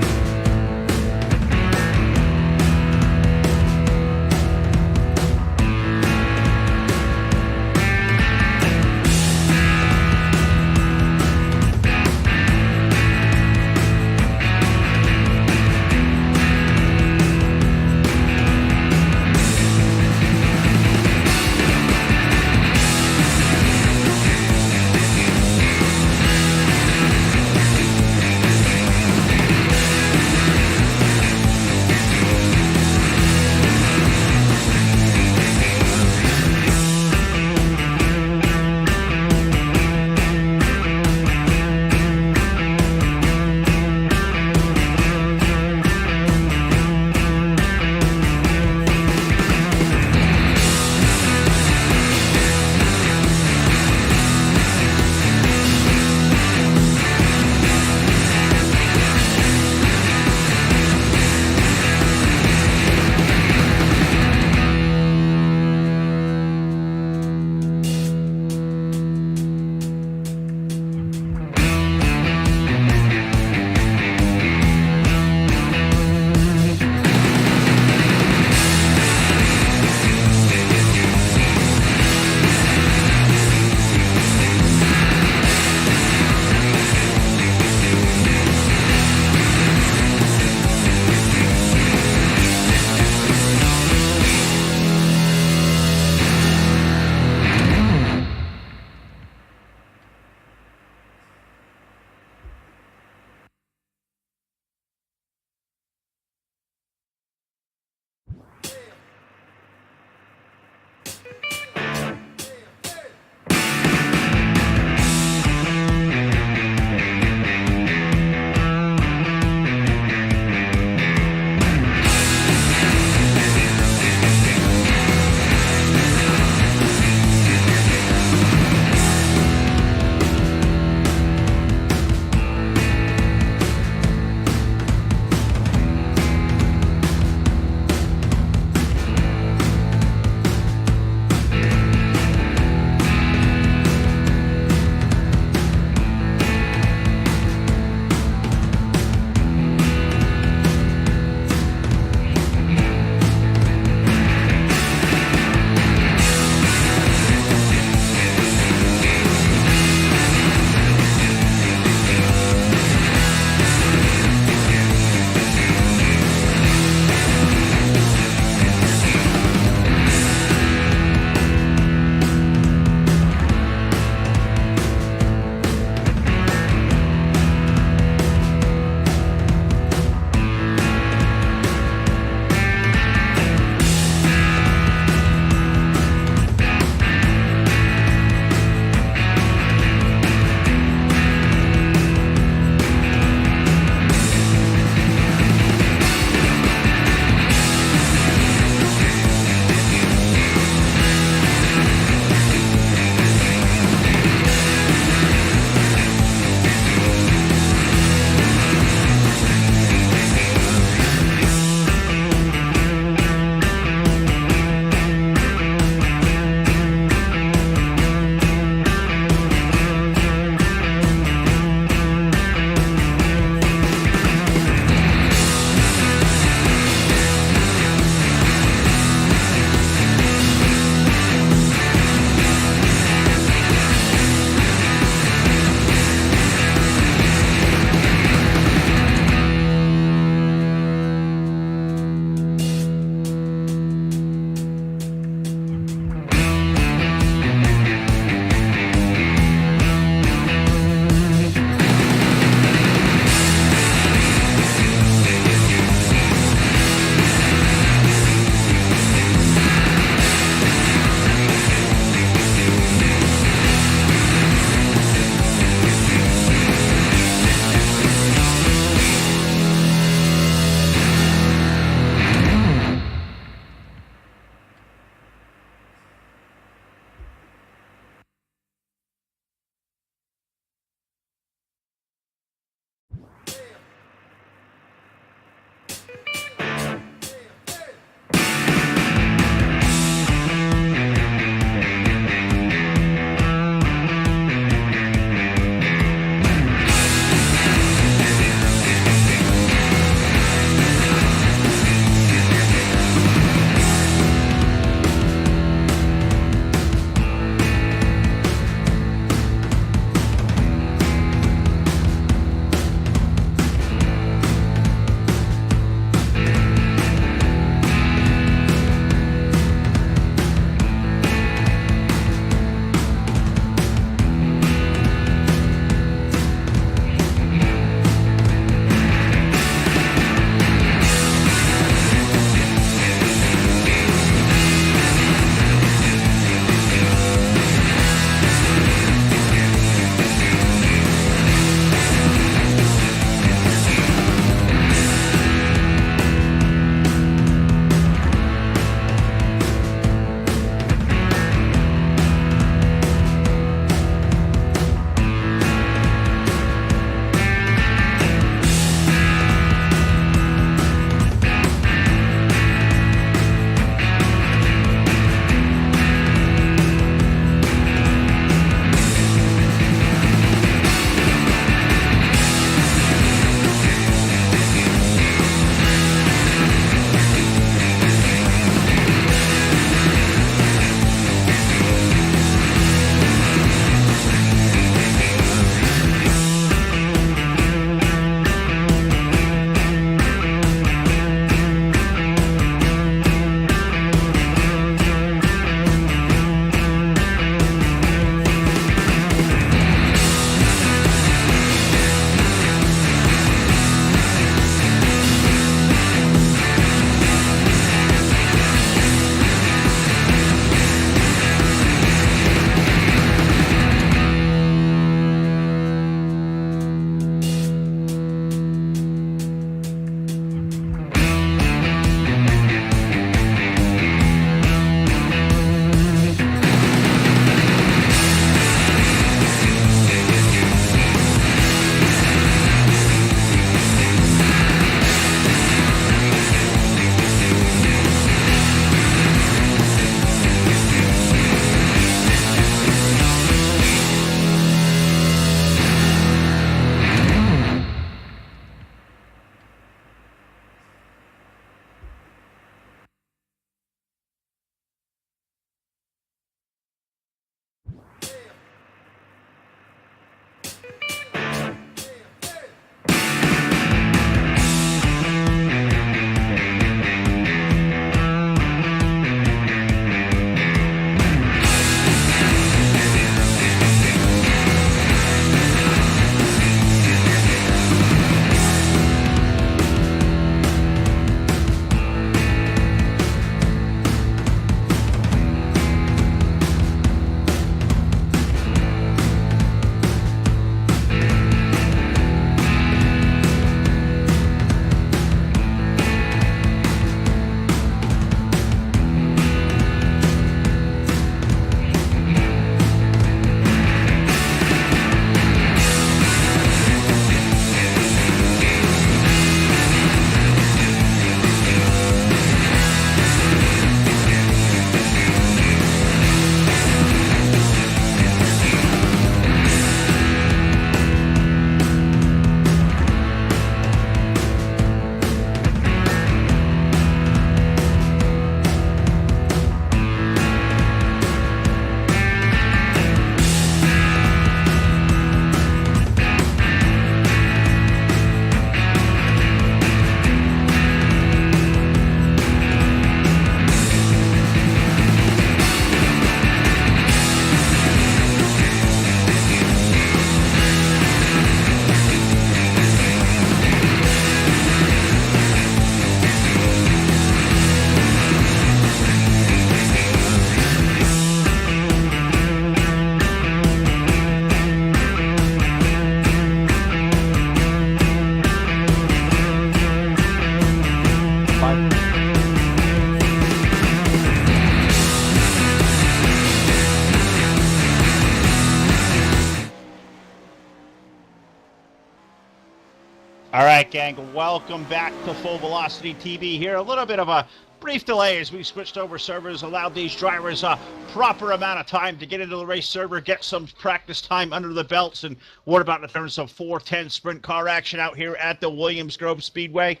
All right, gang, welcome back to Full Velocity TV here. A little bit of a brief delay as we switched over servers, allowed these drivers a proper amount of time to get into the race server, get some practice time under the belts, and what about in terms of 410 sprint car action out here at the Williams Grove Speedway?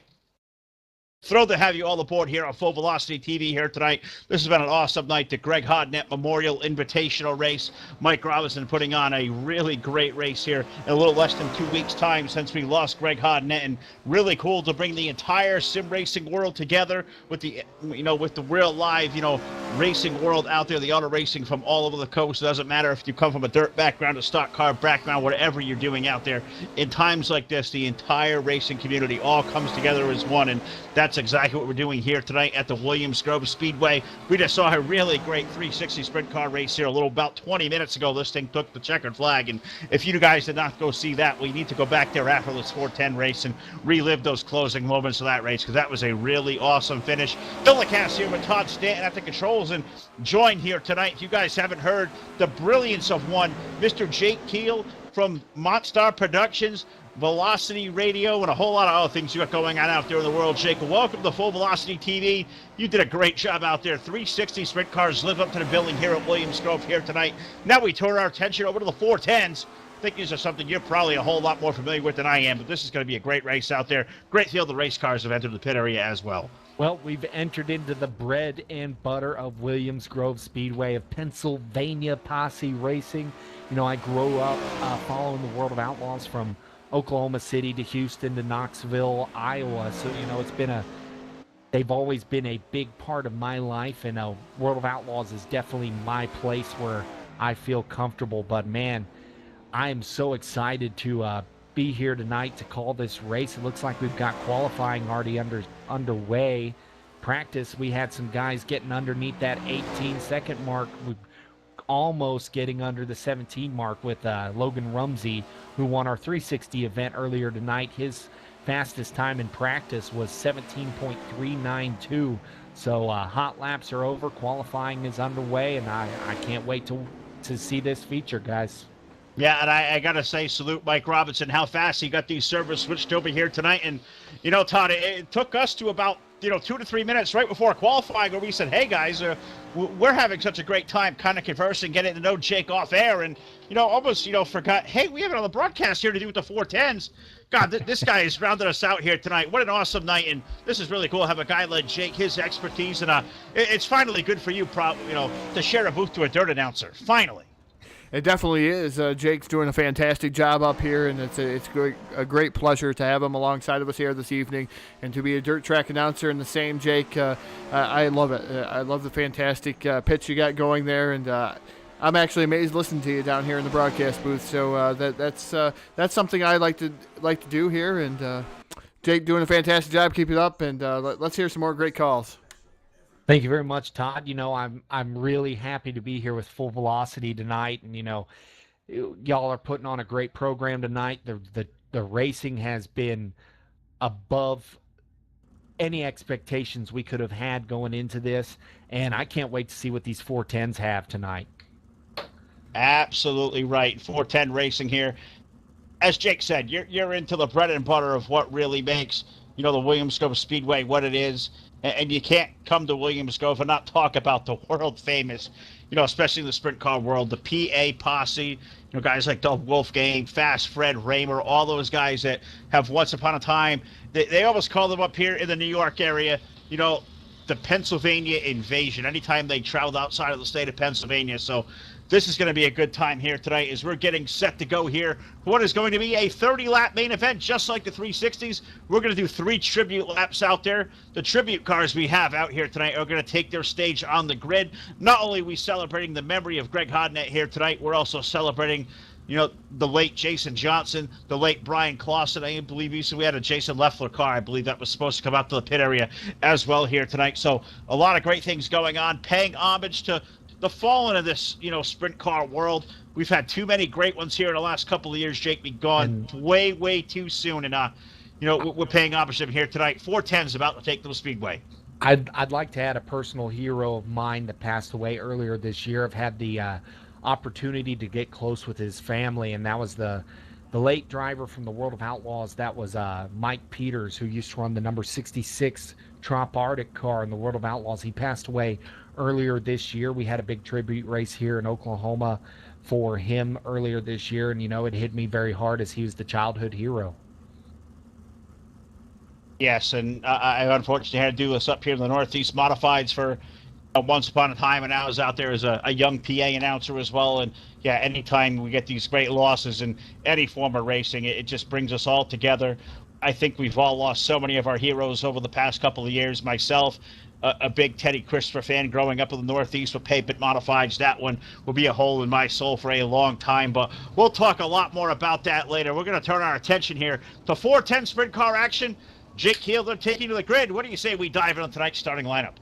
Thrilled to have you all aboard here on Full Velocity TV here tonight. This has been an awesome night. The Greg Hodnett Memorial Invitational race. Mike Robinson putting on a really great race here in a little less than 2 weeks' time since we lost Greg Hodnett, and really cool to bring the entire sim racing world together with the, with the real live, racing world out there, the auto racing from all over the coast. It doesn't matter if you come from a dirt background, a stock car background, whatever you're doing out there. In times like this, the entire racing community all comes together as one, and that's exactly what we're doing here tonight at the Williams Grove Speedway. We just saw a really great 360 sprint car race here about 20 minutes ago. This thing took the checkered flag, and if you guys did not go see that, we need to go back there after this 410 race and relive those closing moments of that race, because that was a really awesome finish. Telecast here with Todd Stanton at the controls, and joined here tonight, if you guys haven't heard the brilliance of one, Mr. Jake Keel from Montstar Productions, Velocity Radio, and a whole lot of other things you got going on out there in the world. Jake, welcome to Full Velocity TV. You did a great job out there. 360 sprint cars live up to the billing here at Williams Grove here tonight. Now we turn our attention over to the 410s. I think these are something you're probably a whole lot more familiar with than I am, but this is going to be a great race out there. Great field of race cars have entered the pit area as well. Well, we've entered into the bread and butter of Williams Grove Speedway of Pennsylvania Posse Racing. I grew up following the World of Outlaws from Oklahoma City to Houston to Knoxville, Iowa. So, they've always been a big part of my life, and World of Outlaws is definitely my place where I feel comfortable. But, man, I am so excited to be here tonight to call this race. It looks like we've got qualifying already underway. Practice, we had some guys getting underneath that 18-second mark. We're almost getting under the 17 mark with Logan Rumsey, who won our 360 event earlier tonight. His fastest time in practice was 17.392. So hot laps are over, qualifying is underway, and I can't wait to see this feature, guys. Yeah, and I got to say, salute Mike Robinson, how fast he got these servers switched over here tonight. And, Todd, it took us to about, 2 to 3 minutes right before qualifying where we said, hey, guys, we're having such a great time kind of conversing, getting to know Jake off air, and, almost, forgot, hey, we have it on the broadcast here to do with the 410s. God, this guy has rounded us out here tonight. What an awesome night, and this is really cool to have a guy like Jake, his expertise, and it's finally good for you, to share a booth to a dirt announcer, finally. It definitely is. Jake's doing a fantastic job up here, and it's a great pleasure to have him alongside of us here this evening, and to be a dirt track announcer in the same Jake. I love it. I love the fantastic pitch you got going there, and I'm actually amazed listening to you down here in the broadcast booth. So that's something I like to do here, and Jake doing a fantastic job. Keep it up, and let's hear some more great calls. Thank you very much, Todd. I'm really happy to be here with Full Velocity tonight, and y'all are putting on a great program tonight. The racing has been above any expectations we could have had going into this, and I can't wait to see what these 410s have tonight. Absolutely right. 410 racing here. As Jake said, you're into the bread and butter of what really makes the Williams Grove Speedway what it is. And you can't come to Williams Grove and not talk about the world famous, especially in the sprint car world, the PA Posse, guys like Doug Wolfgang, Fast Fred Raymer, all those guys that have once upon a time, they almost call them up here in the New York area, the Pennsylvania invasion, anytime they traveled outside of the state of Pennsylvania. So this is going to be a good time here tonight as we're getting set to go here for what is going to be a 30-lap main event, just like the 360s. We're going to do 3 tribute laps out there. The tribute cars we have out here tonight are going to take their stage on the grid. Not only are we celebrating the memory of Greg Hodnett here tonight, we're also celebrating the late Jason Johnson, the late Brian Clausen. I believe we had a Jason Leffler car. I believe that was supposed to come out to the pit area as well here tonight. So a lot of great things going on, paying homage to the fallen of this, sprint car world. We've had too many great ones here in the last couple of years. Jake, be gone way, way too soon. And, we're paying homage to him here tonight. 410's about to take to the Speedway. I'd like to add a personal hero of mine that passed away earlier this year. I've had the opportunity to get close with his family, and that was the the late driver from the World of Outlaws, that was Mike Peters, who used to run the number 66 Trop Arctic car in the World of Outlaws. He passed away earlier this year. We had a big tribute race here in Oklahoma for him earlier this year, and, it hit me very hard as he was the childhood hero. Yes, and I unfortunately had to do this up here in the Northeast Modifieds for once upon a time, and I was out there as a young PA announcer as well. And yeah, anytime we get these great losses in any form of racing, it just brings us all together. I think we've all lost so many of our heroes over the past couple of years. Myself, a big Teddy Christopher fan growing up in the Northeast with pavement modifieds. That one will be a hole in my soul for a long time, but we'll talk a lot more about that later. We're going to turn our attention here to 410 sprint car action. Jake Keeler taking to the grid. What do you say we dive into tonight's starting lineup?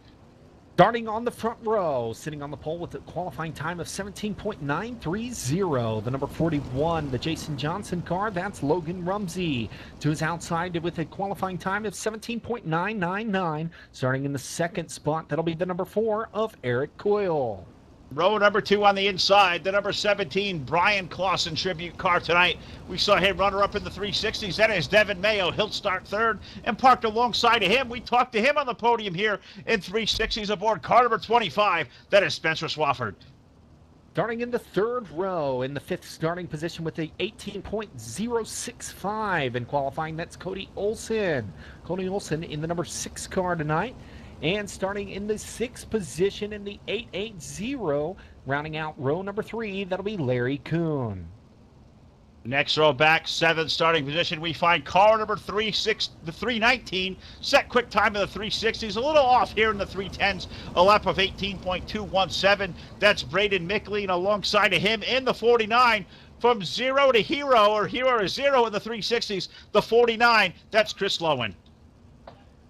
Starting on the front row, sitting on the pole with a qualifying time of 17.930. The number 41, the Jason Johnson car, that's Logan Rumsey. To his outside with a qualifying time of 17.999. Starting in the second spot, that'll be the number 4 of Eric Coyle. Row number 2 on the inside, the number 17, Brian Clausen tribute car tonight. We saw him runner up in the 360s. That is Devin Mayo. He'll start third and parked alongside of him. We talked to him on the podium here in 360s aboard car number 25. That is Spencer Swafford. Starting in the third row, in the fifth starting position with a 18.065 in qualifying, that's Cody Olson. Cody Olson in the number 6 car tonight. And starting in the 6th position in the 880, rounding out row number 3, that'll be Larry Kuhn. Next row back, 7th starting position, we find car number 319. Set quick time in the 360s, a little off here in the 310s, a lap of 18.217. That's Braden Mickley, alongside of him in the 49. From 0 to hero, or hero to 0 in the 360s, the 49, that's Chris Lowen.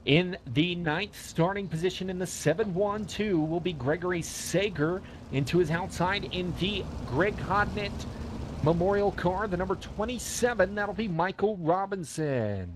In the 9th starting position in the 712 will be Gregory Sager. Into his outside in the Greg Hodnett Memorial car, the number 27, that'll be Michael Robinson.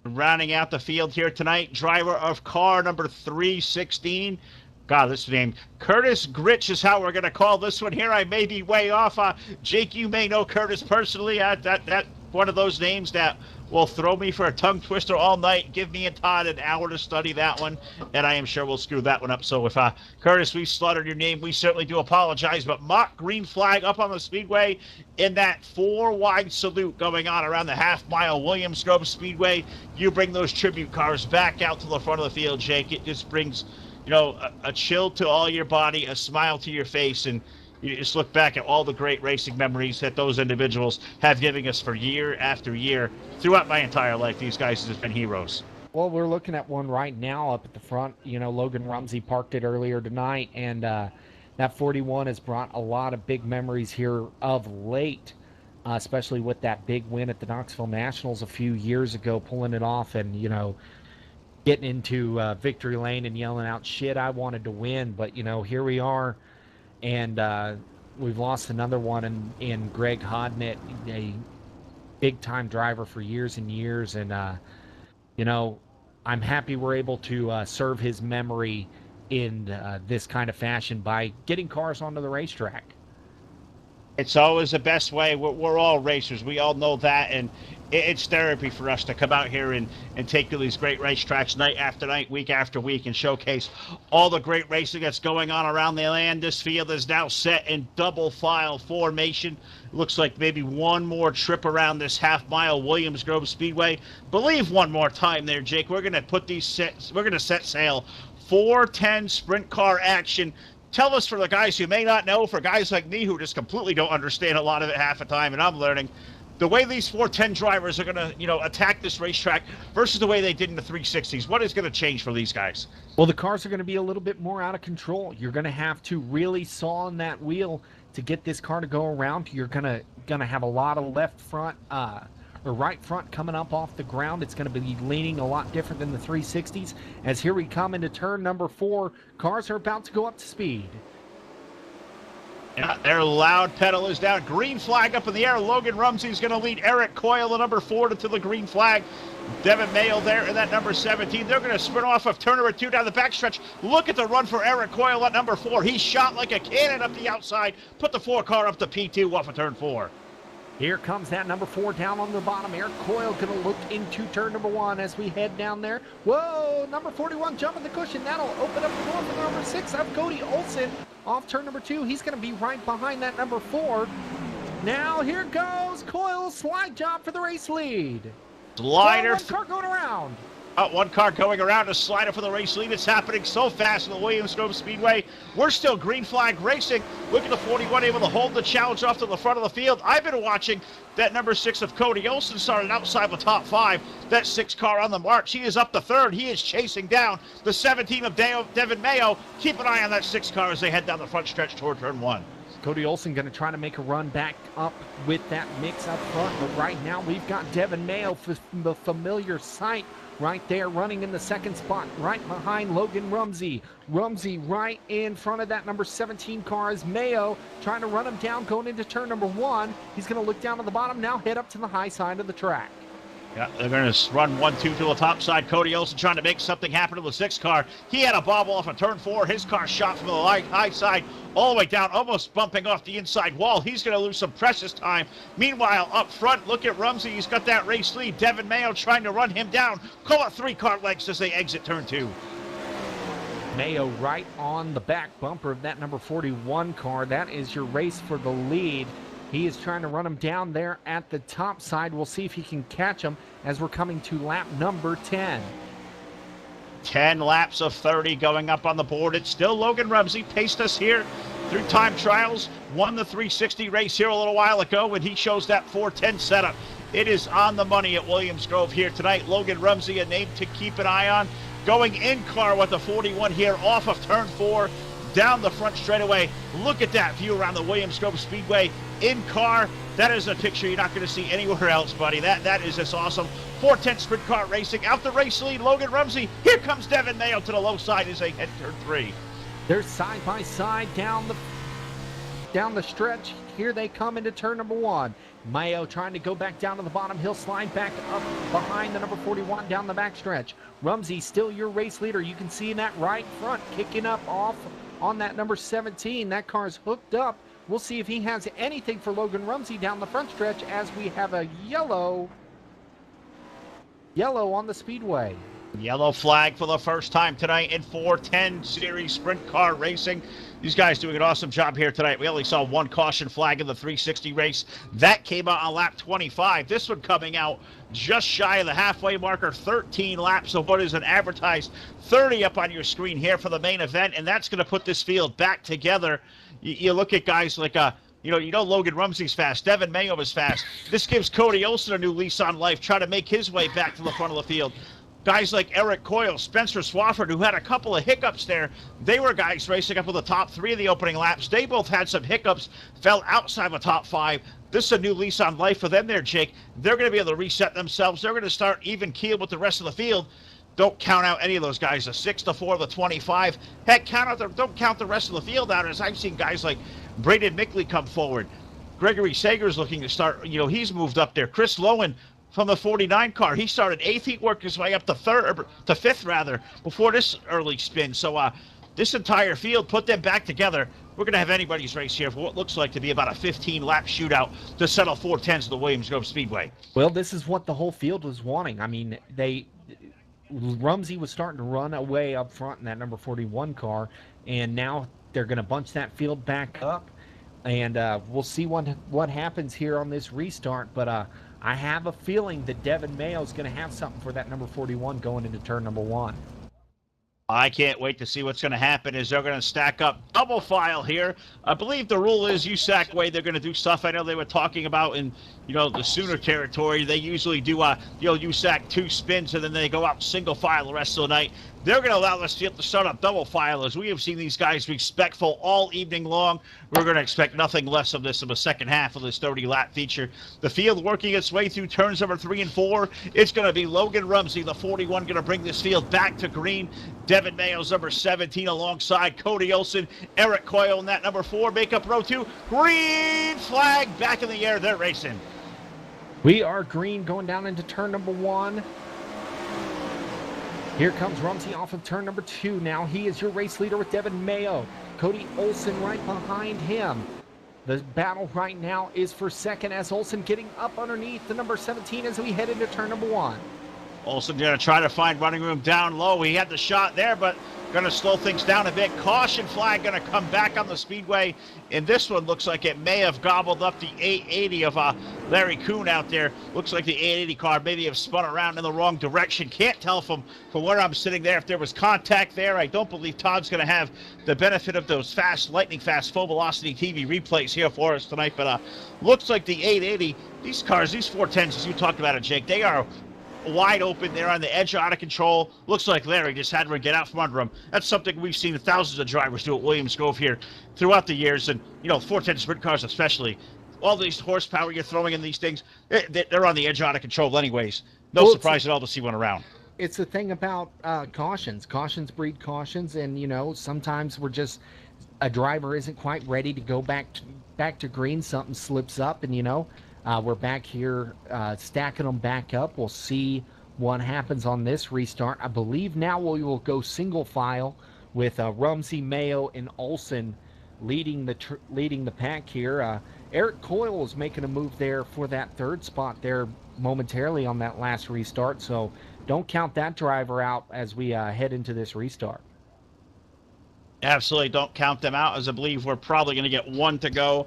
Rounding out the field here tonight, driver of car number 316. God, this name, Curtis Gritch is how we're going to call this one here. I may be way off. Jake, you may know Curtis personally. That one of those names that will throw me for a tongue twister all night. Give me and Todd an hour to study that one, and I am sure we'll screw that one up. So if Curtis, we slaughtered your name, we certainly do apologize. But mock green flag up on the speedway in that 4-wide salute going on around the half-mile Williams Grove Speedway. You bring those tribute cars back out to the front of the field, Jake. It just brings, a chill to all your body, a smile to your face, and you just look back at all the great racing memories that those individuals have given us for year after year. Throughout my entire life, these guys have been heroes. Well, we're looking at one right now up at the front. Logan Rumsey parked it earlier tonight, and that 41 has brought a lot of big memories here of late, especially with that big win at the Knoxville Nationals a few years ago, pulling it off and, getting into victory lane and yelling out, shit, I wanted to win. But, here we are. And we've lost another one in Greg Hodnett, a big-time driver for years and years. And, I'm happy we're able to serve his memory in this kind of fashion by getting cars onto the racetrack. It's always the best way. We're all racers. We all know that, and it's therapy for us to come out here and take to these great racetracks night after night, week after week, and showcase all the great racing that's going on around the land. This field is now set in double file formation. Looks like maybe one more trip around this half-mile Williams Grove Speedway. Believe one more time there, Jake. We're going to set sail. 410 sprint car action. Tell us, for the guys who may not know, for guys like me who just completely don't understand a lot of it half the time, and I'm learning, the way these 410 drivers are going to, attack this racetrack versus the way they did in the 360s. What is going to change for these guys? Well, the cars are going to be a little bit more out of control. You're going to have to really saw on that wheel to get this car to go around. You're going to have a lot of left front or right front coming up off the ground. It's going to be leaning a lot different than the 360s. As here we come into turn number 4, cars are about to go up to speed. Yeah, their loud pedal is down. Green flag up in the air. Logan Rumsey's going to lead Eric Coyle, the number 4, to the green flag. Devin Mayo there in that number 17. They're going to sprint off of turn number 2 down the backstretch. Look at the run for Eric Coyle at number 4. He shot like a cannon up the outside. Put the 4 car up to P2 off of turn 4. Here comes that number 4 down on the bottom. Eric Coyle going to look into turn number 1 as we head down there. Whoa, number 41 jumping the cushion. That'll open up the door for number 6 of Cody Olson off turn number 2. He's going to be right behind that number 4. Now here goes Coyle's slide job for the race lead. Slider. One car going around. One car going around, a slider for the race lead. It's happening so fast in the Williams Grove Speedway. We're still green flag racing. Look at the 41 able to hold the challenge off to the front of the field. I've been watching that number 6 of Cody Olson started outside the top 5. That 6 car on the march. He is up to 3rd. He is chasing down the 17 of Devin Mayo. Keep an eye on that 6 car as they head down the front stretch toward turn 1. Cody Olson going to try to make a run back up with that mix up front. But right now we've got Devin Mayo, the familiar sight, right there running in the 2nd spot, right behind Logan Rumsey. Rumsey right in front of that number 17 car is Mayo, trying to run him down going into turn number 1. He's going to look down at the bottom, now head up to the high side of the track. Yeah, they're going to run 1-2 to the top side. Cody Olson trying to make something happen to the 6 car. He had a bobble off of turn 4. His car shot from the high side all the way down, almost bumping off the inside wall. He's going to lose some precious time. Meanwhile, up front, look at Rumsey. He's got that race lead. Devin Mayo trying to run him down. Call it 3 car lengths as they exit turn 2. Mayo right on the back bumper of that number 41 car. That is your race for the lead. He is trying to run him down there at the top side. We'll see if he can catch him as we're coming to lap number 10. 10 laps of 30 going up on the board. It's still Logan Rumsey. Paced us here through time trials. Won the 360 race here a little while ago when he shows that 410 setup. It is on the money at Williams Grove here tonight. Logan Rumsey, a name to keep an eye on. Going in car with the 41 here off of turn 4. Down the front straightaway. Look at that view around the Williams Grove Speedway. In car, that is a picture you're not going to see anywhere else, buddy. That is just awesome. 410 sprint car racing. Out the race lead, Logan Rumsey. Here comes Devin Mayo to the low side as they head turn 3. They're side by side down the stretch. Here they come into turn number 1. Mayo trying to go back down to the bottom. He'll slide back up behind the number 41 down the back stretch. Rumsey still your race leader. You can see in that right front kicking up off on that number 17. That car is hooked up. We'll see if he has anything for Logan Rumsey down the front stretch as we have a yellow on the speedway. Yellow flag for the first time tonight in 410 series sprint car racing. These guys doing an awesome job here tonight. We only saw 1 caution flag in the 360 race. That came out on lap 25. This one coming out just shy of the halfway marker. 13 laps of what is an advertised 30 up on your screen here for the main event, and that's going to put this field back together. You look at guys like you know Logan Rumsey's fast. Devin Mayo is fast. This gives Cody Olson a new lease on life, trying to make his way back to the front of the field. Guys like Eric Coyle, Spencer Swafford, who had a couple of hiccups there. They were guys racing up with the top 3 of the opening laps. They both had some hiccups, fell outside the top 5. This is a new lease on life for them there, Jake. They're going to be able to reset themselves. They're going to start even keel with the rest of the field. Don't count out any of those guys. The 6 to 4, the 25. Heck, don't count the rest of the field out, as I've seen guys like Braden Mickley come forward. Gregory Sager's looking to start. He's moved up there. Chris Lowen from the 49 car. He started 8th. He worked his way up to 5th rather before this early spin. So this entire field, put them back together. We're going to have anybody's race here for what looks like to be about a 15-lap shootout to settle 410s of the Williams Grove Speedway. Well, this is what the whole field was wanting. I mean, Rumsey was starting to run away up front in that number 41 car, and now they're going to bunch that field back up, and we'll see what happens here on this restart. But I have a feeling that Devin Mayo is going to have something for that number 41 going into turn number 1. I can't wait to see what's going to happen as they're going to stack up double file here. I believe the rule is USAC way they're going to do stuff. I know they were talking about in the Sooner territory. They usually do USAC 2 spins and then they go out single file the rest of the night. They're going to allow us to start up double file as we have seen these guys respectful all evening long. We're going to expect nothing less of this in the second half of this 30-lap feature. The field working its way through turns number 3 and 4. It's going to be Logan Rumsey, the 41, going to bring this field back to green. Devin Mayo's number 17 alongside Cody Olson. Eric Coyle in that number 4. Make up row 2. Green flag back in the air. They're racing. We are green going down into turn number 1. Here comes Rumsey off of turn number 2. Now he is your race leader with Devin Mayo. Cody Olson right behind him. The battle right now is for second as Olsen getting up underneath the number 17 as we head into turn number 1. Olsen going to try to find running room down low. He had the shot there, but going to slow things down a bit. Caution flag going to come back on the speedway. And this one looks like it may have gobbled up the 880 of Larry Kuhn out there. Looks like the 880 car maybe have spun around in the wrong direction. Can't tell from where I'm sitting there if there was contact there. I don't believe Todd's going to have the benefit of those lightning fast, full velocity TV replays here for us tonight. But looks like the 880, these cars, these 410s, as you talked about it, Jake, they are wide open. They're on the edge, out of control. Looks like Larry just had to get out from under him. That's something we've seen thousands of drivers do at Williams Grove here throughout the years. And, 410 sprint cars especially, all these horsepower you're throwing in these things, they're on the edge, out of control anyways. No surprise at all to see one around. It's the thing about cautions. Cautions breed cautions, and, sometimes a driver isn't quite ready to go back to green. Something slips up, and, we're back here stacking them back up. We'll see what happens on this restart. I believe now we will go single file with Rumsey, Mayo, and Olsen leading the pack here. Eric Coyle is making a move there for that third spot there momentarily on that last restart. So don't count that driver out as we head into this restart. Absolutely don't count them out, as I believe we're probably going to get one to go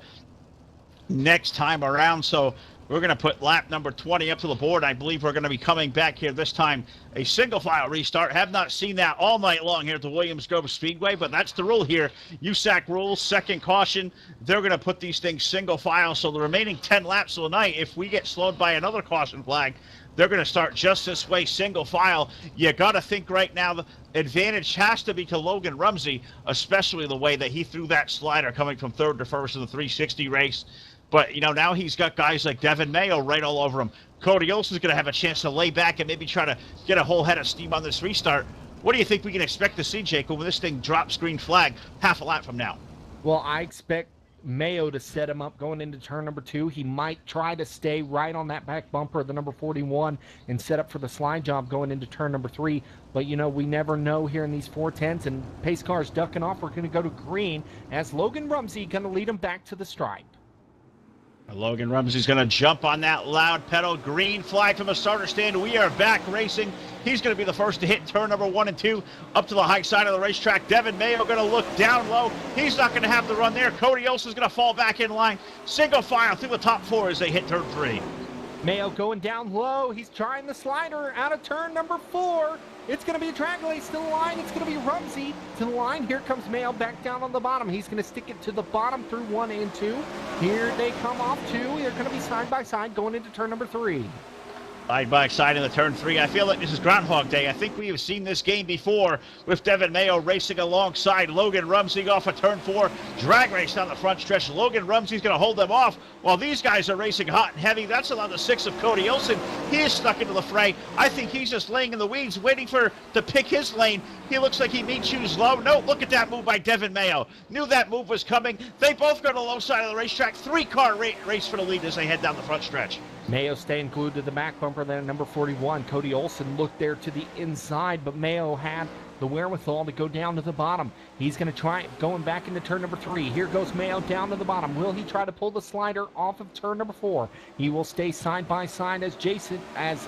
next time around. So we're going to put lap number 20 up to the board. I believe we're going to be coming back here this time a single file restart. Have not seen that all night long here at the Williams Grove Speedway, but that's the rule here. USAC rules, second caution. They're going to put these things single file. So the remaining 10 laps of the night, if we get slowed by another caution flag, they're going to start just this way, single file. You got to think right now the advantage has to be to Logan Rumsey, especially the way that he threw that slider coming from third to first in the 360 race. But, now he's got guys like Devin Mayo right all over him. Cody Olsen's going to have a chance to lay back and maybe try to get a whole head of steam on this restart. What do you think we can expect to see, Jake, when this thing drops green flag half a lap from now? Well, I expect Mayo to set him up going into turn number 2. He might try to stay right on that back bumper of the number 41 and set up for the slide job going into turn number 3. But, we never know here in these 410s, and pace cars ducking off. We're going to go to green as Logan Rumsey going to lead him back to the stripe. Logan Rumsey's going to jump on that loud pedal. Green flag from the starter stand. We are back racing. He's going to be the first to hit turn number 1 and 2 up to the high side of the racetrack. Devin Mayo going to look down low. He's not going to have the run there. Cody Olsen's going to fall back in line. Single file through the top 4 as they hit turn 3. Mayo going down low. He's trying the slider out of turn number 4. It's going to be a drag race to the line. It's going to be Rumsey to the line. Here comes Mayo back down on the bottom. He's going to stick it to the bottom through 1 and 2. Here they come off 2. They're going to be side by side going into turn number 3. Side by side in the turn 3. I feel like this is Groundhog Day. I think we have seen this game before with Devin Mayo racing alongside Logan Rumsey off of turn 4. Drag race down the front stretch. Logan Rumsey's going to hold them off while these guys are racing hot and heavy. That's along the 6 of Cody Olsen. He is stuck into the fray. I think he's just laying in the weeds waiting to pick his lane. He looks like he may choose low. No, look at that move by Devin Mayo. Knew that move was coming. They both go to the low side of the racetrack. 3-car race for the lead as they head down the front stretch. Mayo staying glued to the back bumper there, number 41. Cody Olsen looked there to the inside, but Mayo had the wherewithal to go down to the bottom. He's going to try going back into turn number 3. Here goes Mayo down to the bottom. Will he try to pull the slider off of turn number 4? He will stay side by side as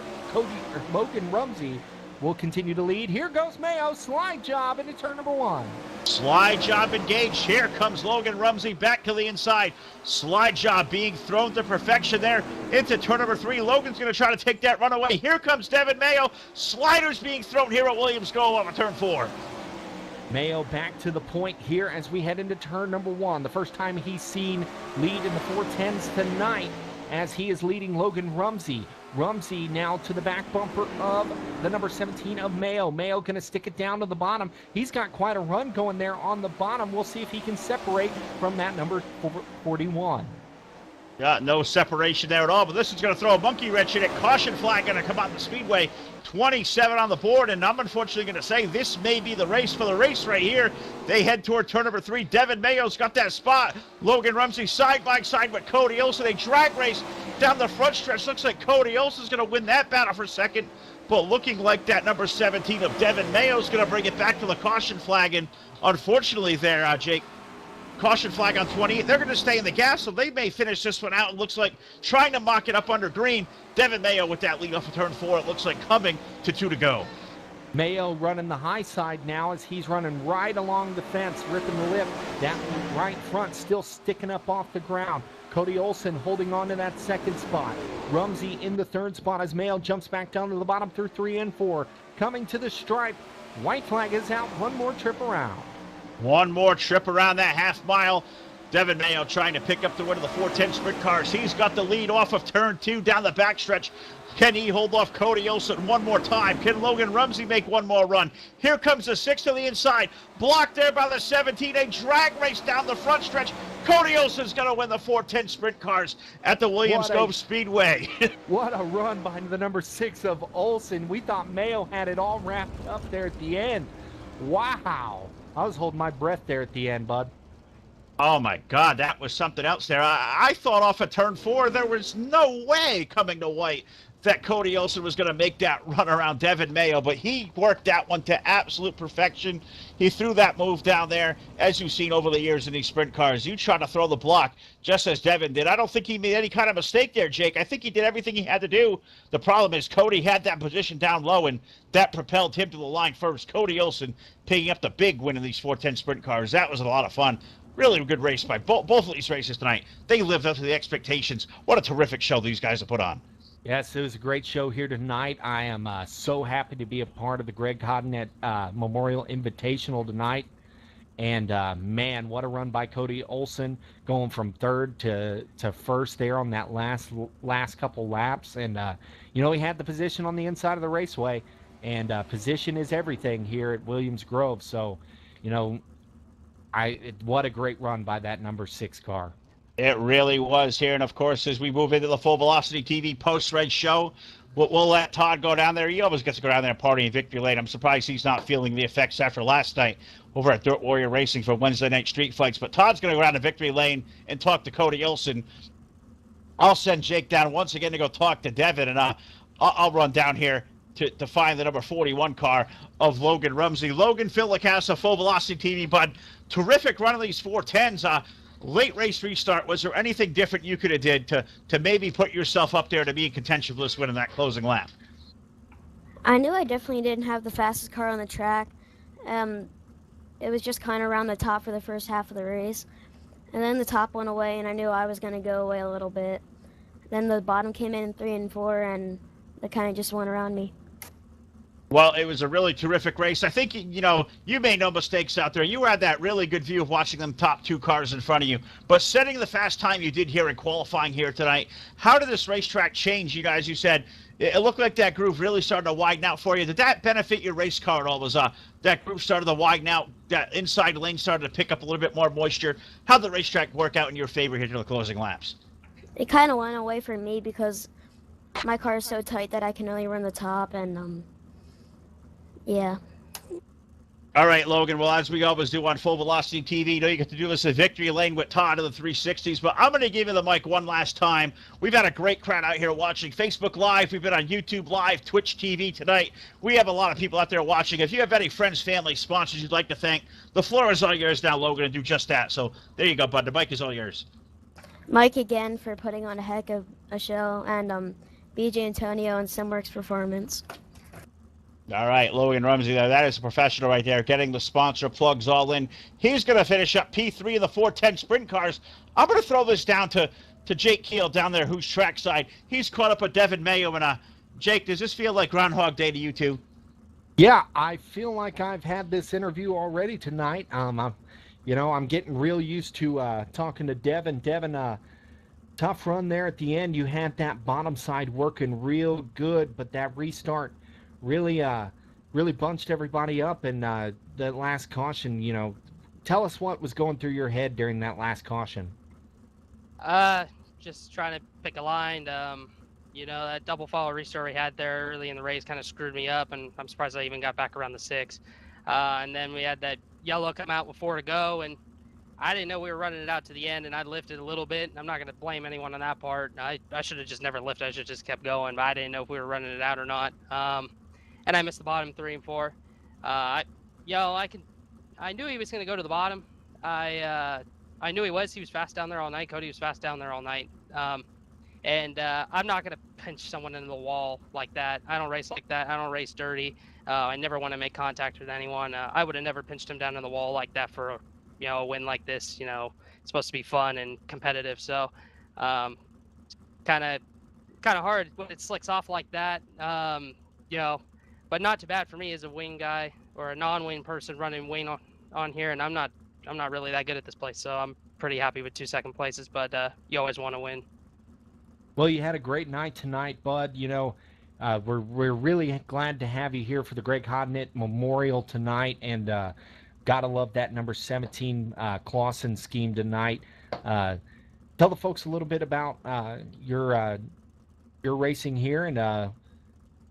Logan Rumsey will continue to lead. Here goes Mayo, slide job into turn number 1. Slide job engaged. Here comes Logan Rumsey back to the inside. Slide job being thrown to perfection there into turn number 3. Logan's going to try to take that run away. Here comes Devin Mayo. Sliders being thrown here at Williams Grove on turn 4. Mayo back to the point here as we head into turn number 1. The first time he's seen lead in the 410s tonight as he is leading Logan Rumsey. Rumsey now to the back bumper of the number 17 of Mayo. Mayo going to stick it down to the bottom. He's got quite a run going there on the bottom. We'll see if he can separate from that number 41. Yeah, no separation there at all, but this is going to throw a monkey wrench in it. Caution flag going to come out the speedway. 27 on the board, and I'm unfortunately going to say this may be the race for the race right here. They head toward turn number 3. Devin Mayo's got that spot. Logan Rumsey side by side with Cody Olsen. A drag race down the front stretch. Looks like Cody Olsen's going to win that battle for second, but looking like that number 17 of Devin Mayo's going to bring it back to the caution flag, and unfortunately there, Jake, Caution flag on 28. They're going to stay in the gas, so they may finish this one out. It looks like trying to mock it up under green. Devin Mayo with that lead off of turn 4. It looks like coming to 2 to go. Mayo running the high side now as he's running right along the fence, ripping the lip. That right front still sticking up off the ground. Cody Olson holding on to that second spot. Rumsey in the third spot as Mayo jumps back down to the bottom through 3 and 4. Coming to the stripe. White flag is out. One more trip around. One more trip around that half mile. Devin Mayo trying to pick up the win of the 410 sprint cars. He's got the lead off of turn 2 down the backstretch. Can he hold off Cody Olson one more time? Can Logan Rumsey make one more run? Here comes the 6 to the inside. Blocked there by the 17. A drag race down the front stretch. Cody Olson's going to win the 410 sprint cars at the Williams Grove Speedway. What a run by the number 6 of Olson. We thought Mayo had it all wrapped up there at the end. Wow. I was holding my breath there at the end, bud. Oh, my God, that was something else there. I thought off of turn 4 there was no way coming to white that Cody Olson was going to make that run around Devin Mayo, but he worked that one to absolute perfection. He threw that move down there, as you've seen over the years in these sprint cars. You try to throw the block just as Devin did. I don't think he made any kind of mistake there, Jake. I think he did everything he had to do. The problem is Cody had that position down low, and that propelled him to the line first. Cody Olson picking up the big win in these 410 sprint cars. That was a lot of fun. Really good race by both of these races tonight. They lived up to the expectations. What a terrific show these guys have put on. Yes, it was a great show here tonight. I am so happy to be a part of the Greg Hodnett Memorial Invitational tonight. And, man, what a run by Cody Olson, going from third to first there on that last couple laps. And, he had the position on the inside of the raceway. And position is everything here at Williams Grove. So, what a great run by that number 6 car. It really was here. And, of course, as we move into the Full Velocity TV post-race show, we'll let Todd go down there. He always gets to go down there and party in Victory Lane. I'm surprised he's not feeling the effects after last night over at Dirt Warrior Racing for Wednesday night street fights. But Todd's going to go down to Victory Lane and talk to Cody Olson. I'll send Jake down once again to go talk to Devin, and I'll run down here to find the number 41 car of Logan Rumsey. Logan, Phil LaCassa, Full Velocity TV, bud. Terrific run of these 410s. Late race restart, was there anything different you could have did to maybe put yourself up there to be in contention for this win in that closing lap? I knew I definitely didn't have the fastest car on the track. It was just kind of around the top for the first half of the race. And then the top went away, and I knew I was going to go away a little bit. Then the bottom came in 3 and 4, and they kind of just went around me. Well, it was a really terrific race. I think, you made no mistakes out there. You had that really good view of watching them top 2 cars in front of you. But setting the fast time you did here in qualifying here tonight, how did this racetrack change you guys? You said it looked like that groove really started to widen out for you. Did that benefit your race car at all? Was that groove started to widen out, that inside lane started to pick up a little bit more moisture? How did the racetrack work out in your favor here to the closing laps? It kind of went away from me because my car is so tight that I can only run the top, and yeah. All right, Logan. Well, as we always do on Full Velocity TV, you get to do this at Victory Lane with Todd of the 360s, but I'm going to give you the mic one last time. We've had a great crowd out here watching Facebook Live. We've been on YouTube Live, Twitch TV tonight. We have a lot of people out there watching. If you have any friends, family, sponsors you'd like to thank, the floor is all yours now, Logan, and do just that. So there you go, bud. The mic is all yours. Mike again for putting on a heck of a show, and BJ Antonio and Simworks Performance. All right, Logan Rumsey there. That is a professional right there, getting the sponsor plugs all in. He's going to finish up P3 of the 410 sprint cars. I'm going to throw this down to Jake Keel down there, who's trackside. He's caught up with Devin Mayo. And Jake, does this feel like Groundhog Day to you two? Yeah, I feel like I've had this interview already tonight. I'm getting real used to talking to Devin. Devin, tough run there at the end. You had that bottom side working real good, but that restart really bunched everybody up. And the last caution, tell us what was going through your head during that last caution. Just trying to pick a line. That double follow restart we had there early in the race kind of screwed me up, and I'm surprised I even got back around the 6. And then we had that yellow come out with 4 to go, and I didn't know we were running it out to the end, and I lifted a little bit. I'm not going to blame anyone on that part. I should have just never lifted. I should have just kept going, but I didn't know if we were running it out or not. And I missed the bottom 3 and 4. I knew he was going to go to the bottom. I I knew he was. He was fast down there all night. Cody was fast down there all night. And I'm not going to pinch someone into the wall like that. I don't race like that. I don't race dirty. I never want to make contact with anyone. I would have never pinched him down in the wall like that for, a win like this. It's supposed to be fun and competitive. So kind of hard when it slicks off like that. But not too bad for me as a wing guy or a non-wing person running wing on here. And I'm not really that good at this place. So I'm pretty happy with 2 second places, but you always want to win. Well, you had a great night tonight, Bud. We're really glad to have you here for the Greg Hodnett Memorial tonight, and gotta love that number 17 Clausen scheme tonight. Tell the folks a little bit about your racing here, and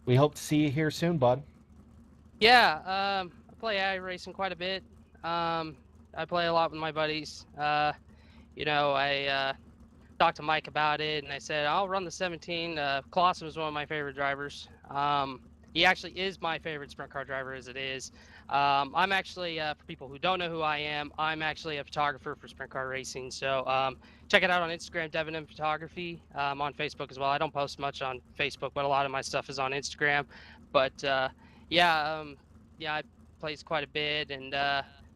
we hope to see you here soon, Bud. Yeah, I play iRacing quite a bit. I play a lot with my buddies. I talked to Mike about it, and I said I'll run the 17. Clausen was one of my favorite drivers. He actually is my favorite sprint car driver as it is. I'm actually, for people who don't know who I am, I'm actually a photographer for sprint car racing. So check it out on Instagram, Devin M Photography. On Facebook as well. I don't post much on Facebook, but a lot of my stuff is on Instagram. But I plays quite a bit, and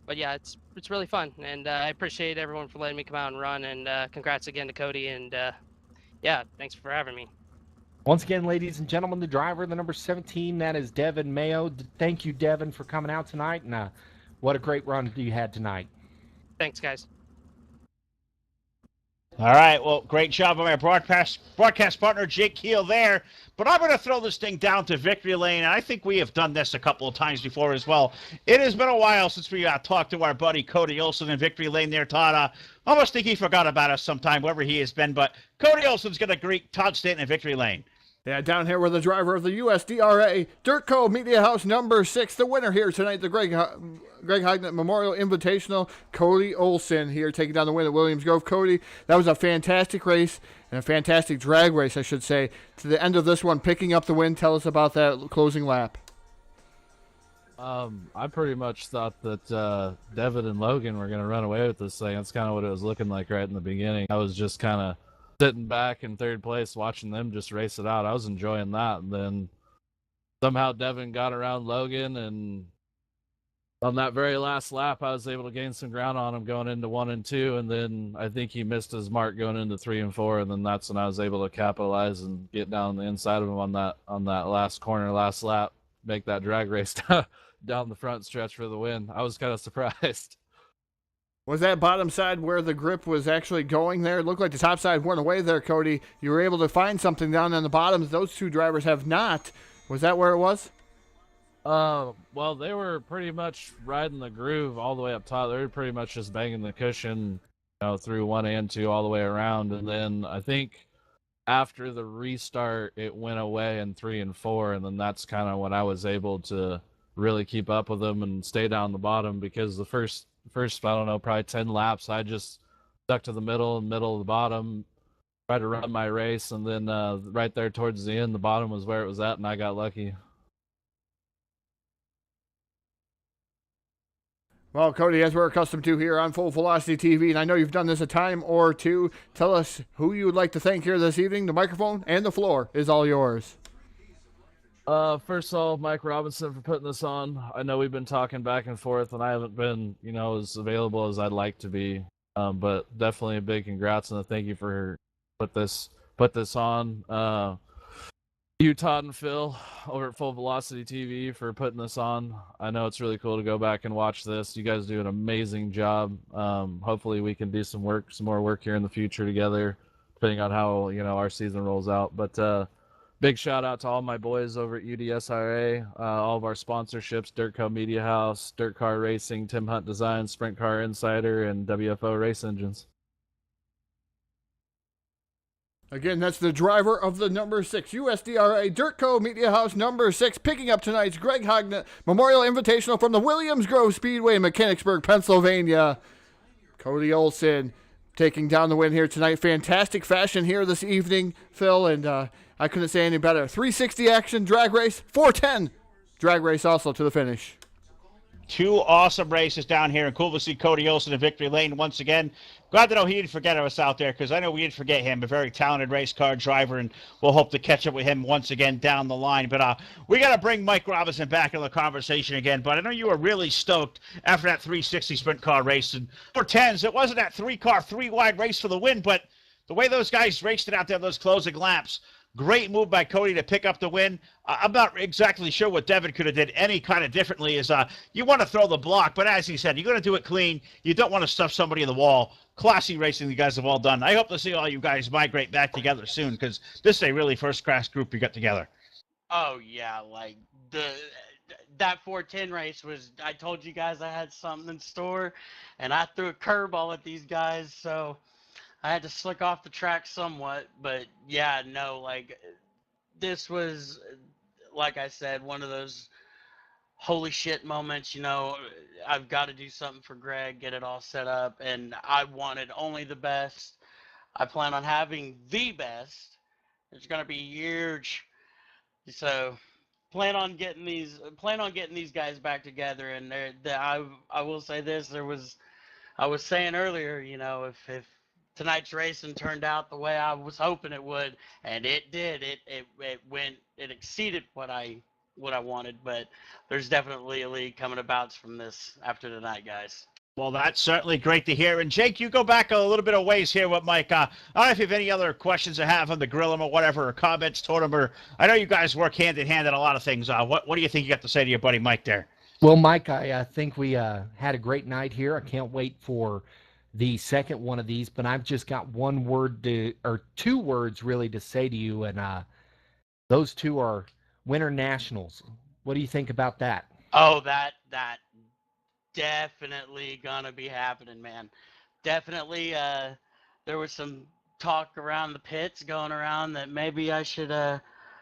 but yeah, it's really fun, and I appreciate everyone for letting me come out and run, and congrats again to Cody, and thanks for having me. Once again, ladies and gentlemen, the driver, the number 17, that is Devin Mayo. Thank you, Devin, for coming out tonight, and what a great run you had tonight. Thanks, guys. All right, well, great job on my broadcast partner, Jake Keel, there. But I'm going to throw this thing down to victory lane, and I think we have done this a couple of times before as well. It has been a while since we talked to our buddy Cody Olson in victory lane there, Todd. Almost think he forgot about us sometime, wherever he has been. But Cody Olson's going to greet Todd Stanton in victory lane. Yeah, down here with the driver of the USDRA Dirt Co. Media House number 6, the winner here tonight, the Greg Hodnett Memorial Invitational, Cody Olson here taking down the win at Williams Grove. Cody, that was a fantastic race and a fantastic drag race, I should say. To the end of this one, picking up the win. Tell us about that closing lap. I pretty much thought that Devin and Logan were going to run away with this thing. That's kind of what it was looking like right in the beginning. I was just kind of sitting back in third place watching them just race it out. I was enjoying that, and then somehow Devin got around Logan, and on that very last lap I was able to gain some ground on him going into 1 and 2, and then I think he missed his mark going into 3 and 4, and then that's when I was able to capitalize and get down the inside of him on that last corner, last lap, make that drag race down the front stretch for the win. I was kind of surprised. Was that bottom side where the grip was actually going there? It looked like the top side went away there, Cody. You were able to find something down on the bottoms. Those two drivers have not. Was that where it was? Well, they were pretty much riding the groove all the way up top. They were pretty much just banging the cushion, through 1 and 2 all the way around. And then I think after the restart, it went away in 3 and 4. And then that's kind of when I was able to really keep up with them and stay down the bottom, because the first, I don't know, probably 10 laps, I just stuck to the middle of the bottom, tried to run my race, and then right there towards the end, the bottom was where it was at, and I got lucky. Well, Cody, as we're accustomed to here on Full Velocity TV, and I know you've done this a time or two, tell us who you would like to thank here this evening. The microphone and the floor is all yours. First of all, Mike Robinson for putting this on. I know we've been talking back and forth, and I haven't been, as available as I'd like to be. But definitely a big congrats and a thank you for put this on. You, Todd and Phil over at Full Velocity TV for putting this on. I know it's really cool to go back and watch this. You guys do an amazing job. Hopefully we can do some more work here in the future together, depending on how, our season rolls out. But big shout out to all my boys over at UDSRA, all of our sponsorships, Dirt Co Media House, Dirt Car Racing, Tim Hunt Design, Sprint Car Insider, and WFO Race Engines. Again, that's the driver of the number 6 USDRA Dirt Co Media House number 6, picking up tonight's Greg Hodnett Memorial Invitational from the Williams Grove Speedway in Mechanicsburg, Pennsylvania. Cody Olson taking down the win here tonight. Fantastic fashion here this evening, Phil, and I couldn't say any better. 360 action drag race, 410 drag race also to the finish. Two awesome races down here, and cool to see Cody Olsen in victory lane once again. Glad to know he didn't forget us out there, because I know we didn't forget him, a very talented race car driver, and we'll hope to catch up with him once again down the line. But we got to bring Mike Robinson back in the conversation again, but I know you were really stoked after that 360 sprint car race. And for 10s, it wasn't that three-car, three-wide race for the win, but the way those guys raced it out there, those closing laps, great move by Cody to pick up the win. I'm not exactly sure what Devin could have did any kind of differently. Is you want to throw the block, but as he said, you're going to do it clean. You don't want to stuff somebody in the wall. Classy racing you guys have all done. I hope to see all you guys migrate back together soon, because this is a really first-class group you got together. Oh yeah, like that 410 race was. I told you guys I had something in store, and I threw a curveball at these guys, so I had to slick off the track somewhat. But yeah, no, like this was, like I said, one of those holy shit moments. I've got to do something for Greg, get it all set up, and I wanted only the best. I plan on having the best. It's gonna be huge. So plan on getting these guys back together. And I will say this: I was saying earlier, if tonight's racing turned out the way I was hoping it would, and it did, it exceeded what I wanted. But there's definitely a league coming about from this after tonight, guys. Well, that's certainly great to hear. And Jake, you go back a little bit of ways here with Mike. I don't know if you have any other questions to have on the grill him or whatever, or comments toward him, or I know you guys work hand in hand on a lot of things. What do you think you got to say to your buddy Mike there? Well, Mike, I think we had a great night here. I can't wait for the second one of these, but I've just got one word or two words really to say to you, and those two are Winter Nationals. What do you think about that? Oh, that definitely gonna be happening, man. Definitely. There was some talk around the pits going around that maybe I should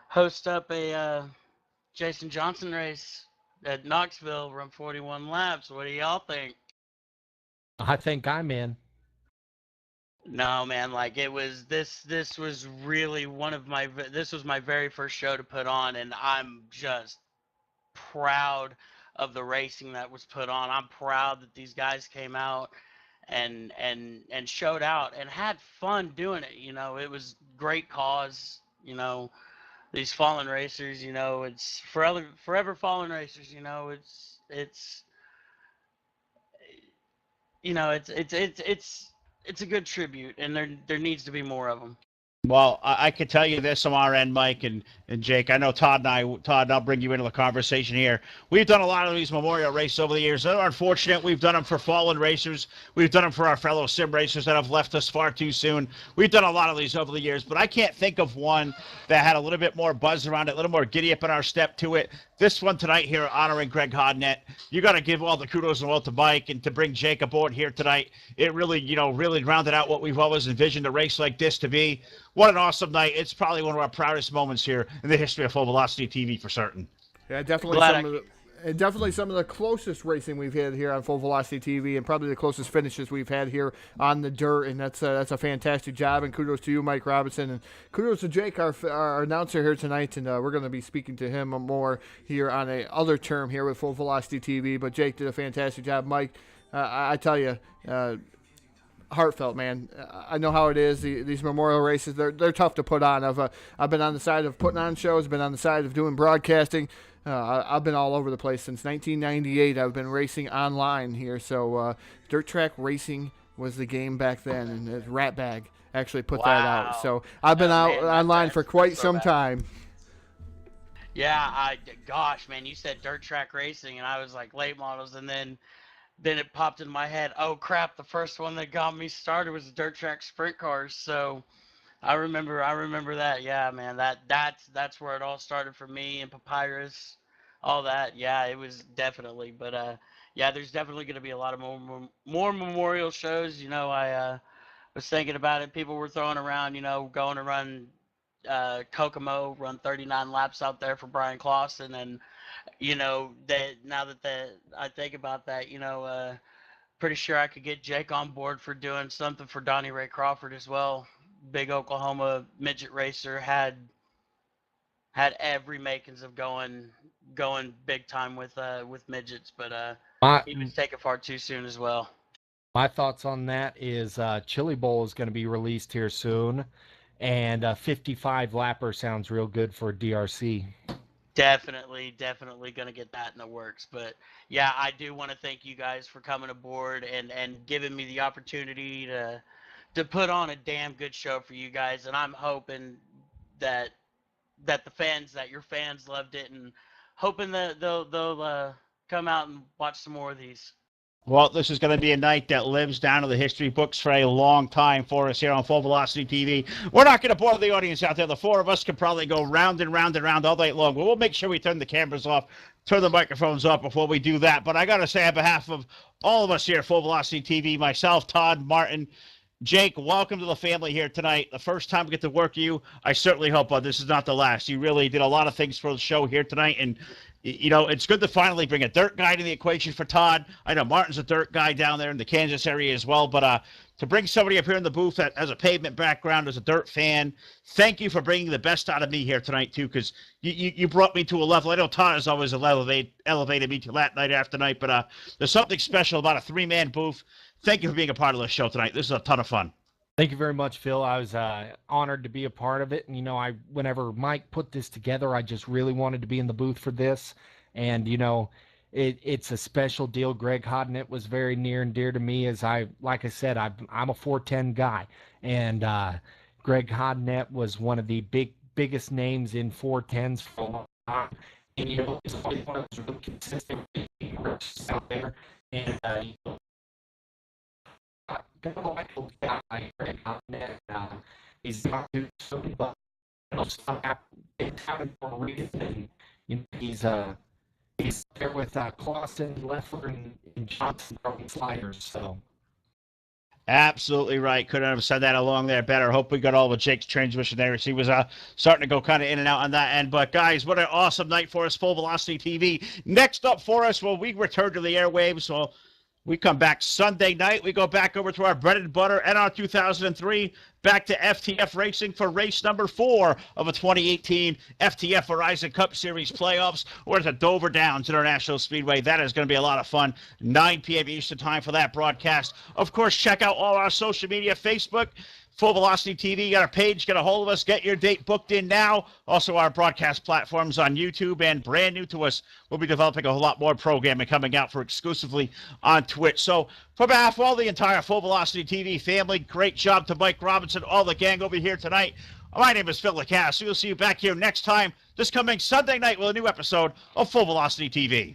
host up a Jason Johnson race at Knoxville, run 41 laps. What do y'all think? I think I'm in. No, man, like it was this was really this was my very first show to put on, and I'm just proud of the racing that was put on. I'm proud that these guys came out and showed out and had fun doing it. It was great cause. These fallen racers. It's forever fallen racers. It's a good tribute, and there needs to be more of them. Well, I can tell you this on our end, Mike and Jake. I know Todd, I'll bring you into the conversation here. We've done a lot of these memorial races over the years. They're unfortunate. We've done them for fallen racers. We've done them for our fellow sim racers that have left us far too soon. We've done a lot of these over the years, but I can't think of one that had a little bit more buzz around it, a little more giddy up in our step to it. This one tonight here, honoring Greg Hodnett. You got to give all the kudos and all to Mike, and to bring Jake aboard here tonight. It really, really rounded out what we've always envisioned a race like this to be. What an awesome night. It's probably one of our proudest moments here in the history of Full Velocity TV for certain. Yeah, definitely some of the closest racing we've had here on Full Velocity TV, and probably the closest finishes we've had here on the dirt, and that's a fantastic job, and kudos to you, Mike Robinson, and kudos to Jake, our announcer here tonight, and we're going to be speaking to him more here on a other term here with Full Velocity TV, but Jake did a fantastic job. Mike, I tell you, heartfelt, man. I know how it is. These memorial races, they're tough to put on. I've been on the side of putting on shows, been on the side of doing broadcasting. I've been all over the place since 1998. I've been racing online here. So dirt track racing was the game back then, and Ratbag actually put that out. So I've been online for quite some time. Yeah, gosh, man, you said dirt track racing, and I was like late models, and then it popped in my head, oh crap, the first one that got me started was the dirt track sprint cars. So I remember that. Yeah, man, that's where it all started for me, and Papyrus, all that. Yeah, it was definitely. But yeah, there's definitely going to be a lot of more memorial shows. I was thinking about it. People were throwing around, going to run Kokomo, run 39 laps out there for Brian Clausen, and that now that I think about that, pretty sure I could get Jake on board for doing something for Donnie Ray Crawford as well. Big Oklahoma midget racer, had every makings of going big time with midgets, but he was taken far too soon as well. My thoughts on that is Chili Bowl is going to be released here soon, and 55 lapper sounds real good for DRC. Definitely going to get that in the works. But yeah, I do want to thank you guys for coming aboard and giving me the opportunity to put on a damn good show for you guys. And I'm hoping that your fans loved it, and hoping that they'll come out and watch some more of these. Well, this is going to be a night that lives down in the history books for a long time for us here on Full Velocity TV. We're not going to bore the audience out there. The four of us could probably go round and round and round all night long. But we'll make sure we turn the cameras off, turn the microphones off before we do that. But I got to say, on behalf of all of us here at Full Velocity TV, myself, Todd, Martin, Jake, welcome to the family here tonight. The first time we get to work with you. I certainly hope this is not the last. You really did a lot of things for the show here tonight, and you know, it's good to finally bring a dirt guy to the equation for Todd. I know Martin's a dirt guy down there in the Kansas area as well, but to bring somebody up here in the booth that has a pavement background, as a dirt fan, thank you for bringing the best out of me here tonight, too, because you brought me to a level. I know Todd has always elevated me to that night after night, but there's something special about a three-man booth. Thank you for being a part of the show tonight. This is a ton of fun. Thank you very much, Phil. I was honored to be a part of it. And, you know, whenever Mike put this together, I just really wanted to be in the booth for this. And, you know, it's a special deal. Greg Hodnett was very near and dear to me, as like I said, I'm a 410 guy. And Greg Hodnett was one of the biggest names in 410s for a long time. And, you know, it's always one of those really consistent artists out there. And, you know, Greg Hodnett, he's not too soon, but you know, it's happened for a reason. And, you know, he's there with Clausen, Leffler, and Johnson throwing sliders. So Absolutely right. Couldn't have said that along there better. Hope we got all of Jake's transmission there. He was starting to go kind of in and out on that end. But, guys, what an awesome night for us, Full Velocity TV. Next up for us, well, we return to the airwaves. So we come back Sunday night. We go back over to our bread and butter NR 2003, back to FTF Racing for race number 4 of a 2018 FTF Verizon Cup Series playoffs. We're at the Dover Downs International Speedway. That is going to be a lot of fun. 9 p.m. Eastern time for that broadcast. Of course, check out all our social media, Facebook, Full Velocity TV. Got a page, get a hold of us, get your date booked in now. Also, our broadcast platforms on YouTube, and brand new to us, we'll be developing a whole lot more programming coming out for exclusively on Twitch. So, for behalf of all the entire Full Velocity TV family, great job to Mike Robinson, all the gang over here tonight. My name is Phil LaCasse. We'll see you back here next time, this coming Sunday night with a new episode of Full Velocity TV.